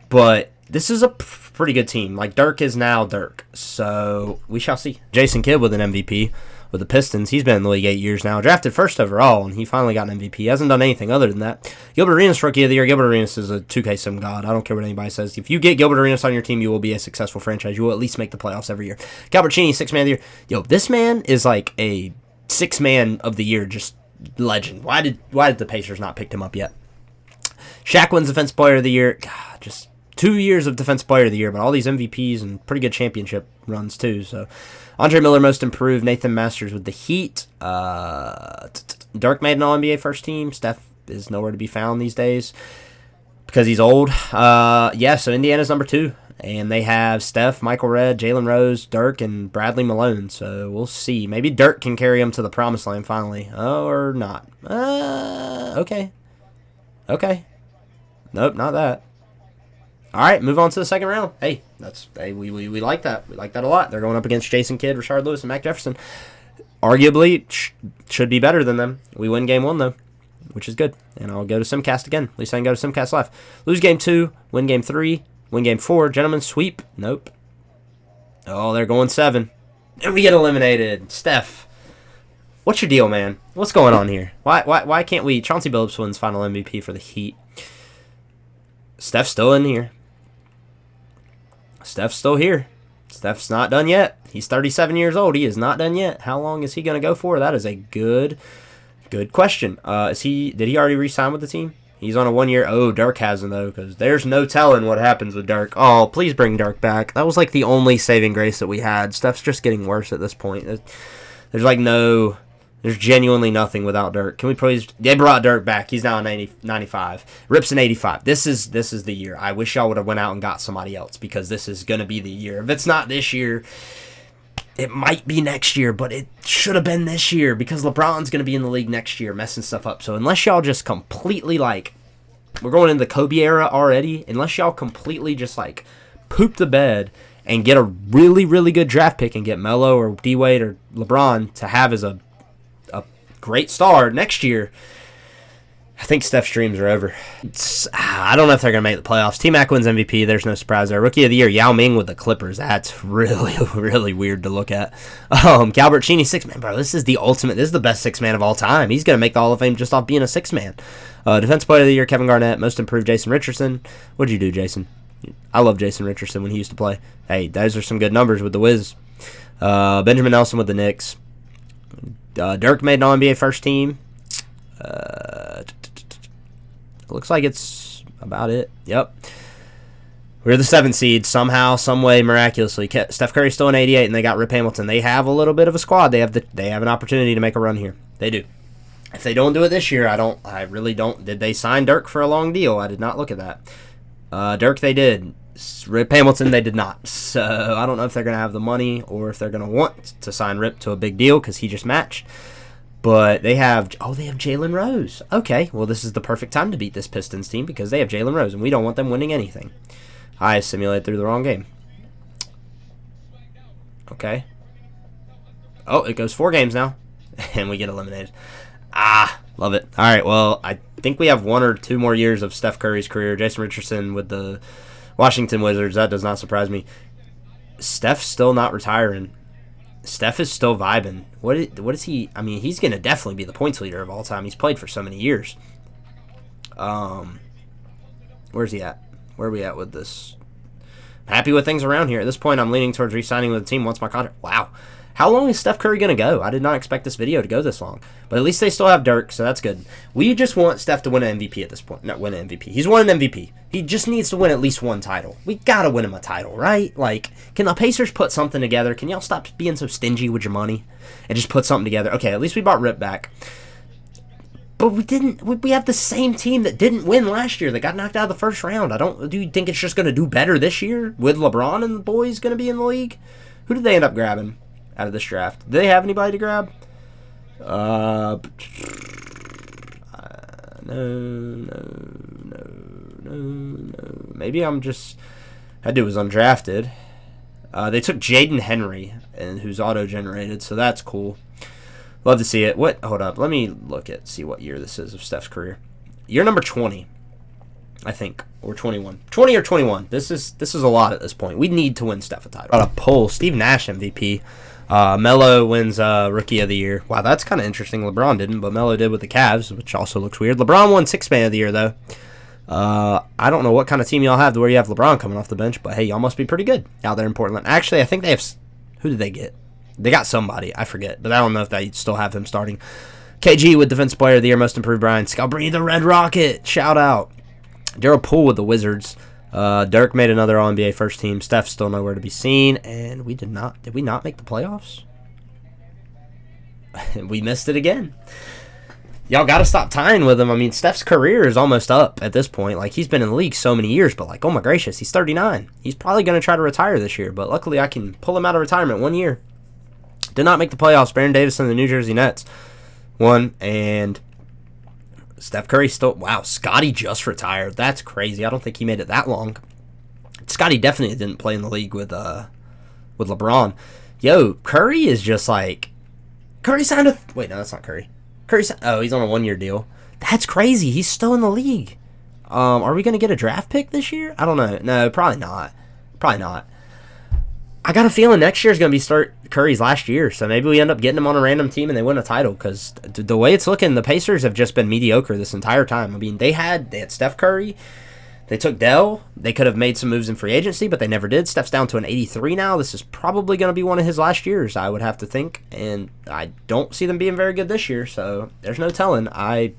But this is a pretty good team. Like, Dirk is now Dirk. So we shall see. Jason Kidd with an MVP. With the Pistons, he's been in the league 8 years now. Drafted first overall, and he finally got an MVP. He hasn't done anything other than that. Gilbert Arenas, Rookie of the Year. Gilbert Arenas is a 2K sim god. I don't care what anybody says. If you get Gilbert Arenas on your team, you will be a successful franchise. You will at least make the playoffs every year. Galbertini, 6 Man of the Year. Yo, this man is like a 6 Man of the Year, just legend. Why did the Pacers not pick him up yet? Shaq wins Defensive Player of the Year. God, just 2 years of Defensive Player of the Year, but all these MVPs and pretty good championship runs too, so... Andre Miller, Most Improved. Nathan Masters with the Heat. Dirk made an All-NBA first team. Steph is nowhere to be found these days because he's old. So Indiana's number 2. And they have Steph, Michael Redd, Jalen Rose, Dirk, and Bradley Malone. So we'll see. Maybe Dirk can carry them to the promised land finally. Or not. Okay. Nope, not that. All right, move on to the second round. Hey, we like that. We like that a lot. They're going up against Jason Kidd, Rashard Lewis, and Mac Jefferson. Arguably, should be better than them. We win game 1, though, which is good. And I'll go to Simcast again. At least I can go to Simcast Live. Lose game 2, win game 3, win game 4. Gentlemen, sweep. Nope. Oh, they're going 7. And we get eliminated. Steph, what's your deal, man? What's going on here? Why can't we? Chauncey Billups wins final MVP for the Heat. Steph's still in here. Steph's still here. Steph's not done yet. He's 37 years old. He is not done yet. How long is he going to go for? That is a good question. Did he already re-sign with the team? He's on a 1 year. Oh, Dirk hasn't, though, because there's no telling what happens with Dirk. Oh, please bring Dirk back. That was like the only saving grace that we had. Steph's just getting worse at this point. There's genuinely nothing without Dirk. Can we please? They brought Dirk back. He's now 95. Rip's an 85. This is the year. I wish y'all would have went out and got somebody else because this is going to be the year. If it's not this year, it might be next year, but it should have been this year because LeBron's going to be in the league next year messing stuff up. So unless y'all just completely we're going into the Kobe era already, unless y'all completely just poop the bed and get a really, really good draft pick and get Melo or D-Wade or LeBron to have as a great star next year, I think Steph's dreams are over. I don't know if they're going to make the playoffs. T-Mac wins MVP. There's no surprise there. Rookie of the Year, Yao Ming with the Clippers. That's really, really weird to look at. Calbert Cheney, 6-man. Bro, this is the ultimate. This is the best 6-man of all time. He's going to make the Hall of Fame just off being a 6-man. Defensive Player of the Year, Kevin Garnett. Most Improved, Jason Richardson. What'd you do, Jason? I love Jason Richardson when he used to play. Hey, those are some good numbers with the Wiz. Benjamin Nelson with the Knicks. Dirk made an All-NBA first team. Looks like it's about it. Yep. We're the 7th seed somehow, some way, miraculously. Steph Curry's still an 88, and they got Rip Hamilton. They have a little bit of a squad. They have an opportunity to make a run here. They do. If they don't do it this year, I really don't. Did they sign Dirk for a long deal? I did not look at that. Dirk, they did. Rip Hamilton, they did not. So I don't know if they're going to have the money or if they're going to want to sign Rip to a big deal because he just matched. But they have Jalen Rose. Okay, well, this is the perfect time to beat this Pistons team because they have Jalen Rose, and we don't want them winning anything. I simulated through the wrong game. Okay. Oh, it goes 4 games now, and we get eliminated. Love it. All right, well, I think we have 1 or 2 more years of Steph Curry's career. Jason Richardson with the Washington Wizards. That does not surprise me. Steph's still not retiring. Steph is still vibing. What is he? I mean, he's going to definitely be the points leader of all time. He's played for so many years. Where's he at? Where are we at with this? I'm happy with things around here. At this point, I'm leaning towards re-signing with the team once my contract. Wow. How long is Steph Curry going to go? I did not expect this video to go this long. But at least they still have Dirk, so that's good. We just want Steph to win an MVP at this point. Not win an MVP. He's won an MVP. He just needs to win at least one title. We got to win him a title, right? Like, can the Pacers put something together? Can y'all stop being so stingy with your money and just put something together? Okay, at least we brought Rip back. But we didn't. We have the same team that didn't win last year that got knocked out of the first round. Do you think it's just going to do better this year with LeBron and the boys going to be in the league? Who did they end up grabbing out of this draft? Do they have anybody to grab? No. Maybe I'm just. That dude was undrafted. They took Jaden Henry, and who's auto-generated, so that's cool. Love to see it. Hold up. Let me see what year this is of Steph's career. Year number 20, I think, or 21. 20 or 21. This is a lot at this point. We need to win Steph a title. On a poll, Steve Nash MVP. Melo wins Rookie of the Year. Wow, that's kind of interesting. LeBron didn't, but Melo did with the Cavs, which also looks weird. LeBron won Sixth Man of the Year, though. I don't know what kind of team y'all have to where you have LeBron coming off the bench, but hey, y'all must be pretty good out there in Portland. Actually, I think they have. Who did they get? They got somebody. I forget, but I don't know if they still have him starting. KG with Defensive Player of the Year, Most Improved Brian. Scalabrini the Red Rocket. Shout out. Daryl Poole with the Wizards. Dirk made another All-NBA first team. Steph's still nowhere to be seen, and we did not. Did we not make the playoffs? We missed it again. Y'all got to stop tying with him. I mean, Steph's career is almost up at this point. Like, he's been in the league so many years, but like, oh my gracious, he's 39. He's probably going to try to retire this year, but luckily I can pull him out of retirement 1 year. Did not make the playoffs. Baron Davis and the New Jersey Nets won, and Steph Curry still. Wow, Scotty just retired. That's crazy. I don't think he made it that long. Scotty definitely didn't play in the league with LeBron. Yo, Curry is just like Curry signed a. Wait, no, that's not Curry. He's on a 1 year deal. That's crazy. He's still in the league. Are we gonna get a draft pick this year? I don't know. No, probably not. Probably not. I got a feeling next year is going to be Curry's last year, so maybe we end up getting him on a random team and they win a title, because the way it's looking, the Pacers have just been mediocre this entire time. I mean, they had Steph Curry, they took Dell, they could have made some moves in free agency, but they never did. Steph's down to an 83 now. This is probably going to be one of his last years, I would have to think, and I don't see them being very good this year, so there's no telling. I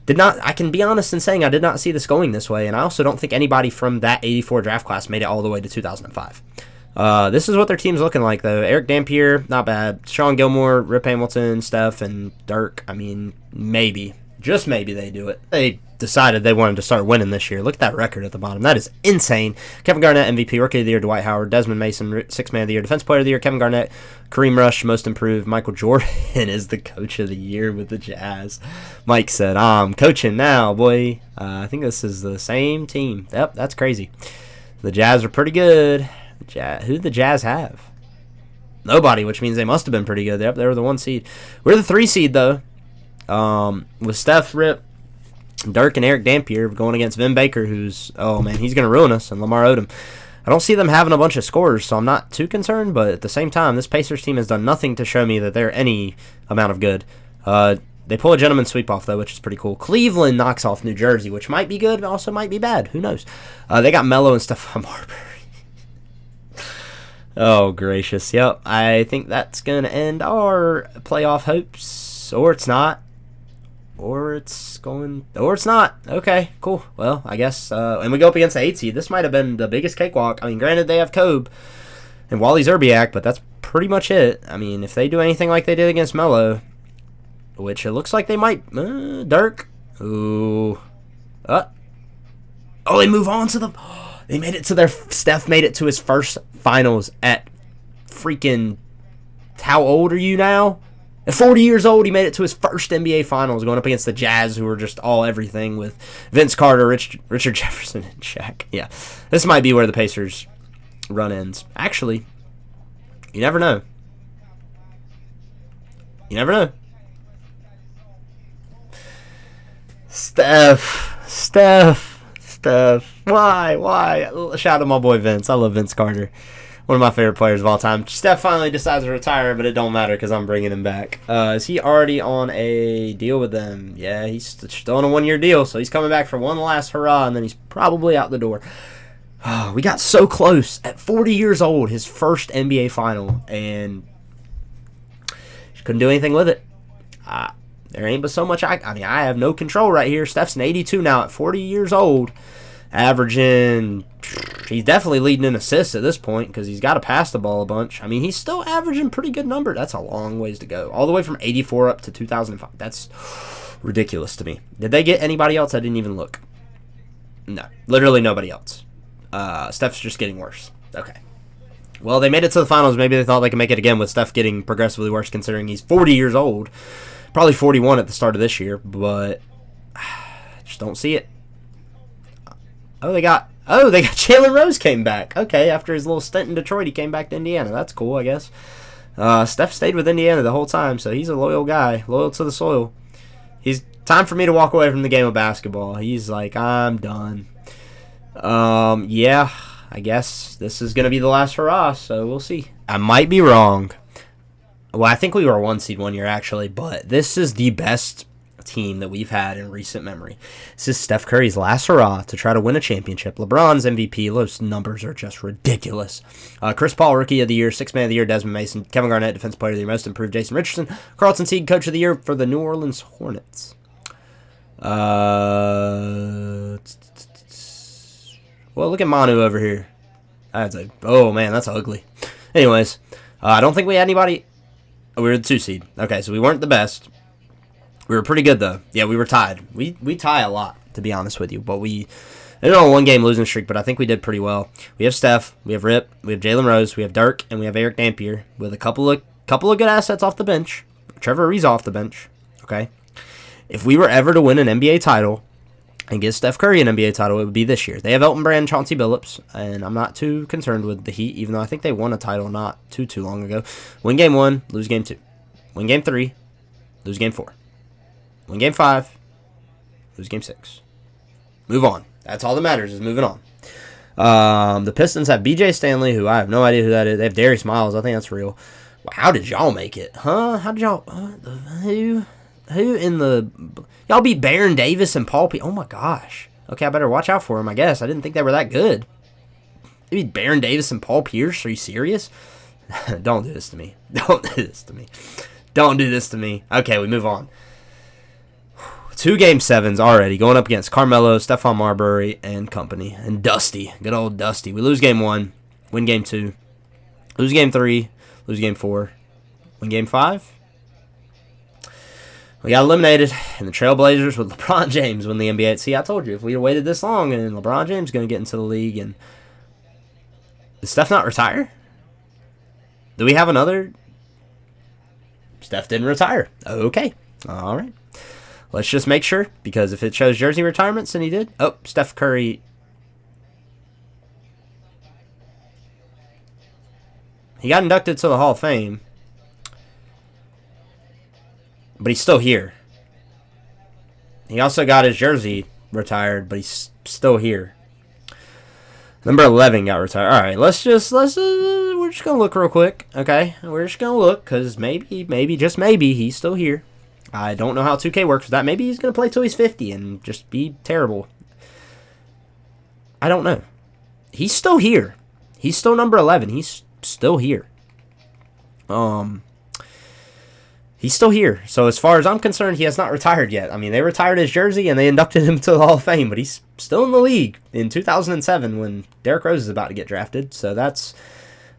can be honest in saying I did not see this going this way, and I also don't think anybody from that 84 draft class made it all the way to 2005. This is what their team's looking like, though. Eric Dampier, not bad. Sean Gilmore, Rip Hamilton, Steph, and Dirk. I mean, maybe. Just maybe they do it. They decided they wanted to start winning this year. Look at that record at the bottom. That is insane. Kevin Garnett, MVP, Rookie of the Year, Dwight Howard, Desmond Mason, Sixth Man of the Year, Defensive Player of the Year, Kevin Garnett, Kareem Rush, Most Improved, Michael Jordan is the Coach of the Year with the Jazz. Mike said, I'm coaching now, boy. I think this is the same team. Yep, that's crazy. The Jazz are pretty good. Who did the Jazz have? Nobody, which means they must have been pretty good. Yep, they were the 1 seed. We're the 3 seed, though. With Steph, Rip, Dirk, and Eric Dampier going against Vin Baker, who's, oh man, he's going to ruin us, and Lamar Odom. I don't see them having a bunch of scorers, so I'm not too concerned, but at the same time, this Pacers team has done nothing to show me that they're any amount of good. They pull a gentleman's sweep off, though, which is pretty cool. Cleveland knocks off New Jersey, which might be good, but also might be bad. Who knows? They got Melo and Stephon Marbury. Oh, gracious. Yep, I think that's going to end our playoff hopes. Or it's not. Or it's not. Okay, cool. Well, I guess. And we go up against the 8 seed. This might have been the biggest cakewalk. I mean, granted, they have Kobe and Wally Zerbiak, but that's pretty much it. I mean, if they do anything like they did against Melo, which it looks like they might. Dirk. Ooh. Oh, they move on to the. They made it to their. Steph made it to his first finals at freaking. How old are you now? At 40 years old, he made it to his first NBA finals, going up against the Jazz, who were just all everything with Vince Carter, Richard Jefferson, and Shaq. Yeah, this might be where the Pacers' run ends. Actually, you never know. You never know. Steph. Why? Shout out to my boy Vince. I love Vince Carter. One of my favorite players of all time. Steph finally decides to retire, but it don't matter because I'm bringing him back. Is he already on a deal with them? Yeah, he's still on a one-year deal, so he's coming back for one last hurrah, and then he's probably out the door. We got so close. At 40 years old, his first NBA final, and couldn't do anything with it. There ain't but so much. I have no control right here. Steph's an 82 now at 40 years old, averaging. He's definitely leading in assists at this point because he's got to pass the ball a bunch. I mean, he's still averaging pretty good number. That's a long ways to go. All the way from 84 up to 2005. That's ridiculous to me. Did they get anybody else? I didn't even look. No, literally nobody else. Steph's just getting worse. Okay. Well, they made it to the finals. Maybe they thought they could make it again with Steph getting progressively worse considering he's 40 years old. Probably 41 at the start of this year, but just don't see it. Oh, they got Jalen Rose came back. Okay, after his little stint in Detroit, he came back to Indiana. That's cool, I guess. Steph stayed with Indiana the whole time, so he's a loyal guy, loyal to the soil. He's time for me to walk away from the game of basketball. He's like, I'm done. Yeah, I guess this is going to be the last hurrah, so we'll see. I might be wrong. Well, I think we were a 1 seed one year, actually, but this is the best team that we've had in recent memory. This is Steph Curry's last hurrah to try to win a championship. LeBron's MVP. Those numbers are just ridiculous. Chris Paul, Rookie of the Year. Sixth Man of the Year, Desmond Mason. Kevin Garnett, Defensive Player of the Year, Most Improved, Jason Richardson. Carlton Teague, Coach of the Year for the New Orleans Hornets. Well, look at Manu over here. Oh, man, that's ugly. Anyways, I don't think we had anybody. We were the 2 seed. Okay, so we weren't the best. We were pretty good, though. Yeah, we were tied. We tie a lot, to be honest with you. But we ended on a one-game losing streak, but I think we did pretty well. We have Steph, we have Rip, we have Jalen Rose, we have Dirk, and we have Eric Dampier with a couple of good assets off the bench. Trevor Ariza off the bench. Okay? If we were ever to win an NBA title and get Steph Curry an NBA title, it would be this year. They have Elton Brand, Chauncey Billups, and I'm not too concerned with the Heat, even though I think they won a title not too long ago. Win game 1, lose game 2. Win game 3, lose game 4. Win game 5, lose game 6. Move on. That's all that matters is moving on. The Pistons have B.J. Stanley, who I have no idea who that is. They have Darius Miles. I think that's real. Wow, how did y'all make it? Huh? How did y'all... Who in the... Y'all beat Baron Davis and Paul P. Oh, my gosh. Okay, I better watch out for him, I guess. I didn't think they were that good. They beat Baron Davis and Paul Pierce? Are you serious? Don't do this to me. Don't do this to me. Don't do this to me. Okay, we move on. 2 game 7s already going up against Carmelo, Stephon Marbury, and company. And Dusty. Good old Dusty. We lose game 1, win game 2, lose game 3, lose game 4, win game 5. We got eliminated, and the Trailblazers with LeBron James win the NBA. See, I told you, if we had waited this long, and LeBron James is going to get into the league, and did Steph not retire? Do we have another? Steph didn't retire. Okay. All right. Let's just make sure, because if it shows jersey retirements, and he did. Oh, Steph Curry. He got inducted to the Hall of Fame. But he's still here. He also got his jersey retired, but he's still here. Number 11 got retired. All right, we're just going to look real quick, okay? We're just going to look, because maybe, just maybe, he's still here. I don't know how 2K works with that. Maybe he's going to play till he's 50 and just be terrible. I don't know. He's still here. He's still number 11. He's still here. He's still here. So as far as I'm concerned, he has not retired yet. I mean, they retired his jersey and they inducted him to the Hall of Fame, but he's still in the league in 2007 when Derrick Rose is about to get drafted. So that's,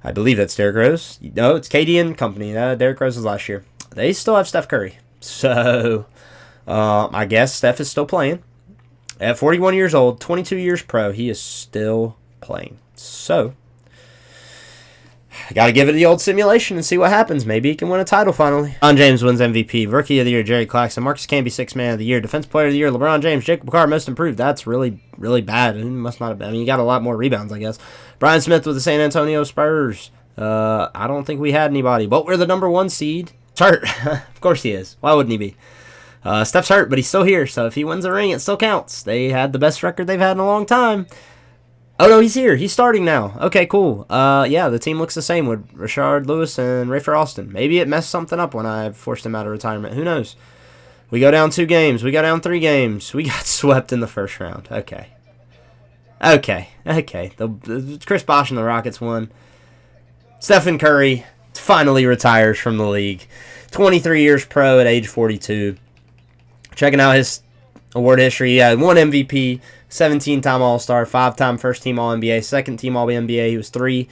I believe that's Derrick Rose. No, it's KD and company. Derrick Rose was last year. They still have Steph Curry. So, I guess Steph is still playing. At 41 years old, 22 years pro, he is still playing. So, I got to give it the old simulation and see what happens. Maybe he can win a title finally. LeBron James wins MVP. Rookie of the Year, Jerry Claxton. Marcus Camby, Sixth Man of the Year. Defensive Player of the Year, LeBron James. Jacob Carr, Most Improved. That's really, really bad. It must not have been. I mean, you got a lot more rebounds, I guess. Brian Smith with the San Antonio Spurs. I don't think we had anybody, but we're the number 1 seed. Hurt. Of course he is. Why wouldn't he be? Steph's hurt, but he's still here, so if he wins a ring, it still counts. They had the best record they've had in a long time. Oh, no, he's here. He's starting now. Okay, cool. Yeah, the team looks the same with Rashard Lewis and Rafer Alston. Maybe it messed something up when I forced him out of retirement. Who knows? We go down 2 games. We go down 3 games. We got swept in the first round. Okay. The Chris Bosh and the Rockets won. Stephen Curry finally retires from the league. 23 years pro at age 42. Checking out his award history. He had 1 MVP, 17-time All-Star, 5-time first-team All-NBA, 2nd-team All-NBA. He was 3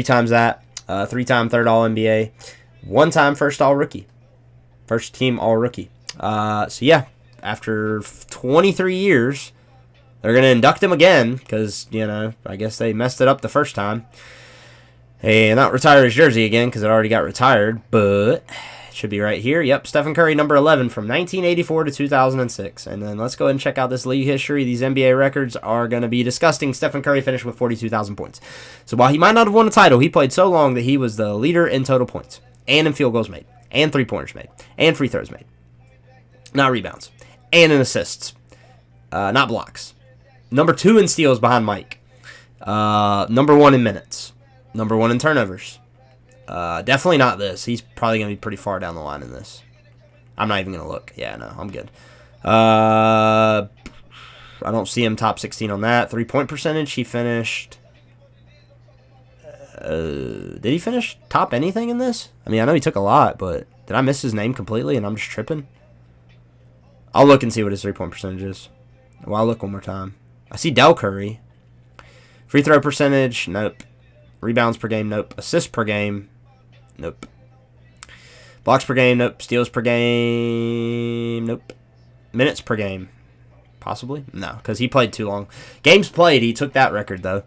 times that, 3-time third All-NBA, 1-time first All-Rookie, first-team All-Rookie. So, yeah, after 23 years, they're going to induct him again because, I guess they messed it up the first time. And not retire his jersey again because it already got retired, but it should be right here. Yep, Stephen Curry, number 11 from 1984 to 2006. And then let's go ahead and check out this league history. These NBA records are going to be disgusting. Stephen Curry finished with 42,000 points. So while he might not have won a title, he played so long that he was the leader in total points, and in field goals made, and three-pointers made, and free throws made. Not rebounds. And in assists. Not blocks. Number 2 in steals behind Mike. Number 1 in minutes. Number 1 in turnovers. Definitely not this. He's probably going to be pretty far down the line in this. I'm not even going to look. Yeah, no, I'm good. I don't see him top 16 on that. 3-point percentage, he finished... did he finish top anything in this? I mean, I know he took a lot, but did I miss his name completely and I'm just tripping? I'll look and see what his 3-point percentage is. Well, I'll look one more time. I see Del Curry. Free throw percentage, nope. Rebounds per game, nope. Assists per game, nope. Blocks per game, nope. Steals per game, nope. Minutes per game, possibly? No, because he played too long. Games played, he took that record, though.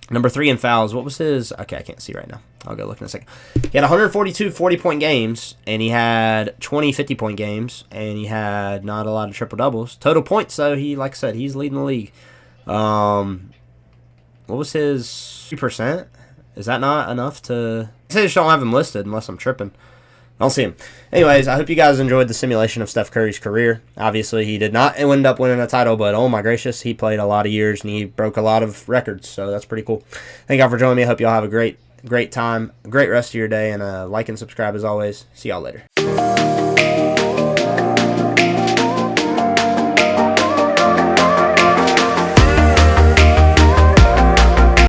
Number 3 in fouls. What was his? Okay, I can't see right now. I'll go look in a second. He had 142 40-point games, and he had 20 50-point games, and he had not a lot of triple-doubles. Total points, though, like I said, he's leading the league. What was his 3%? Is that not enough to... I just don't have him listed unless I'm tripping. I don't see him. Anyways, I hope you guys enjoyed the simulation of Steph Curry's career. Obviously, he did not end up winning a title, but oh my gracious, he played a lot of years and he broke a lot of records, so that's pretty cool. Thank y'all for joining me. I hope y'all have a great time, great rest of your day, and like and subscribe as always. See y'all later.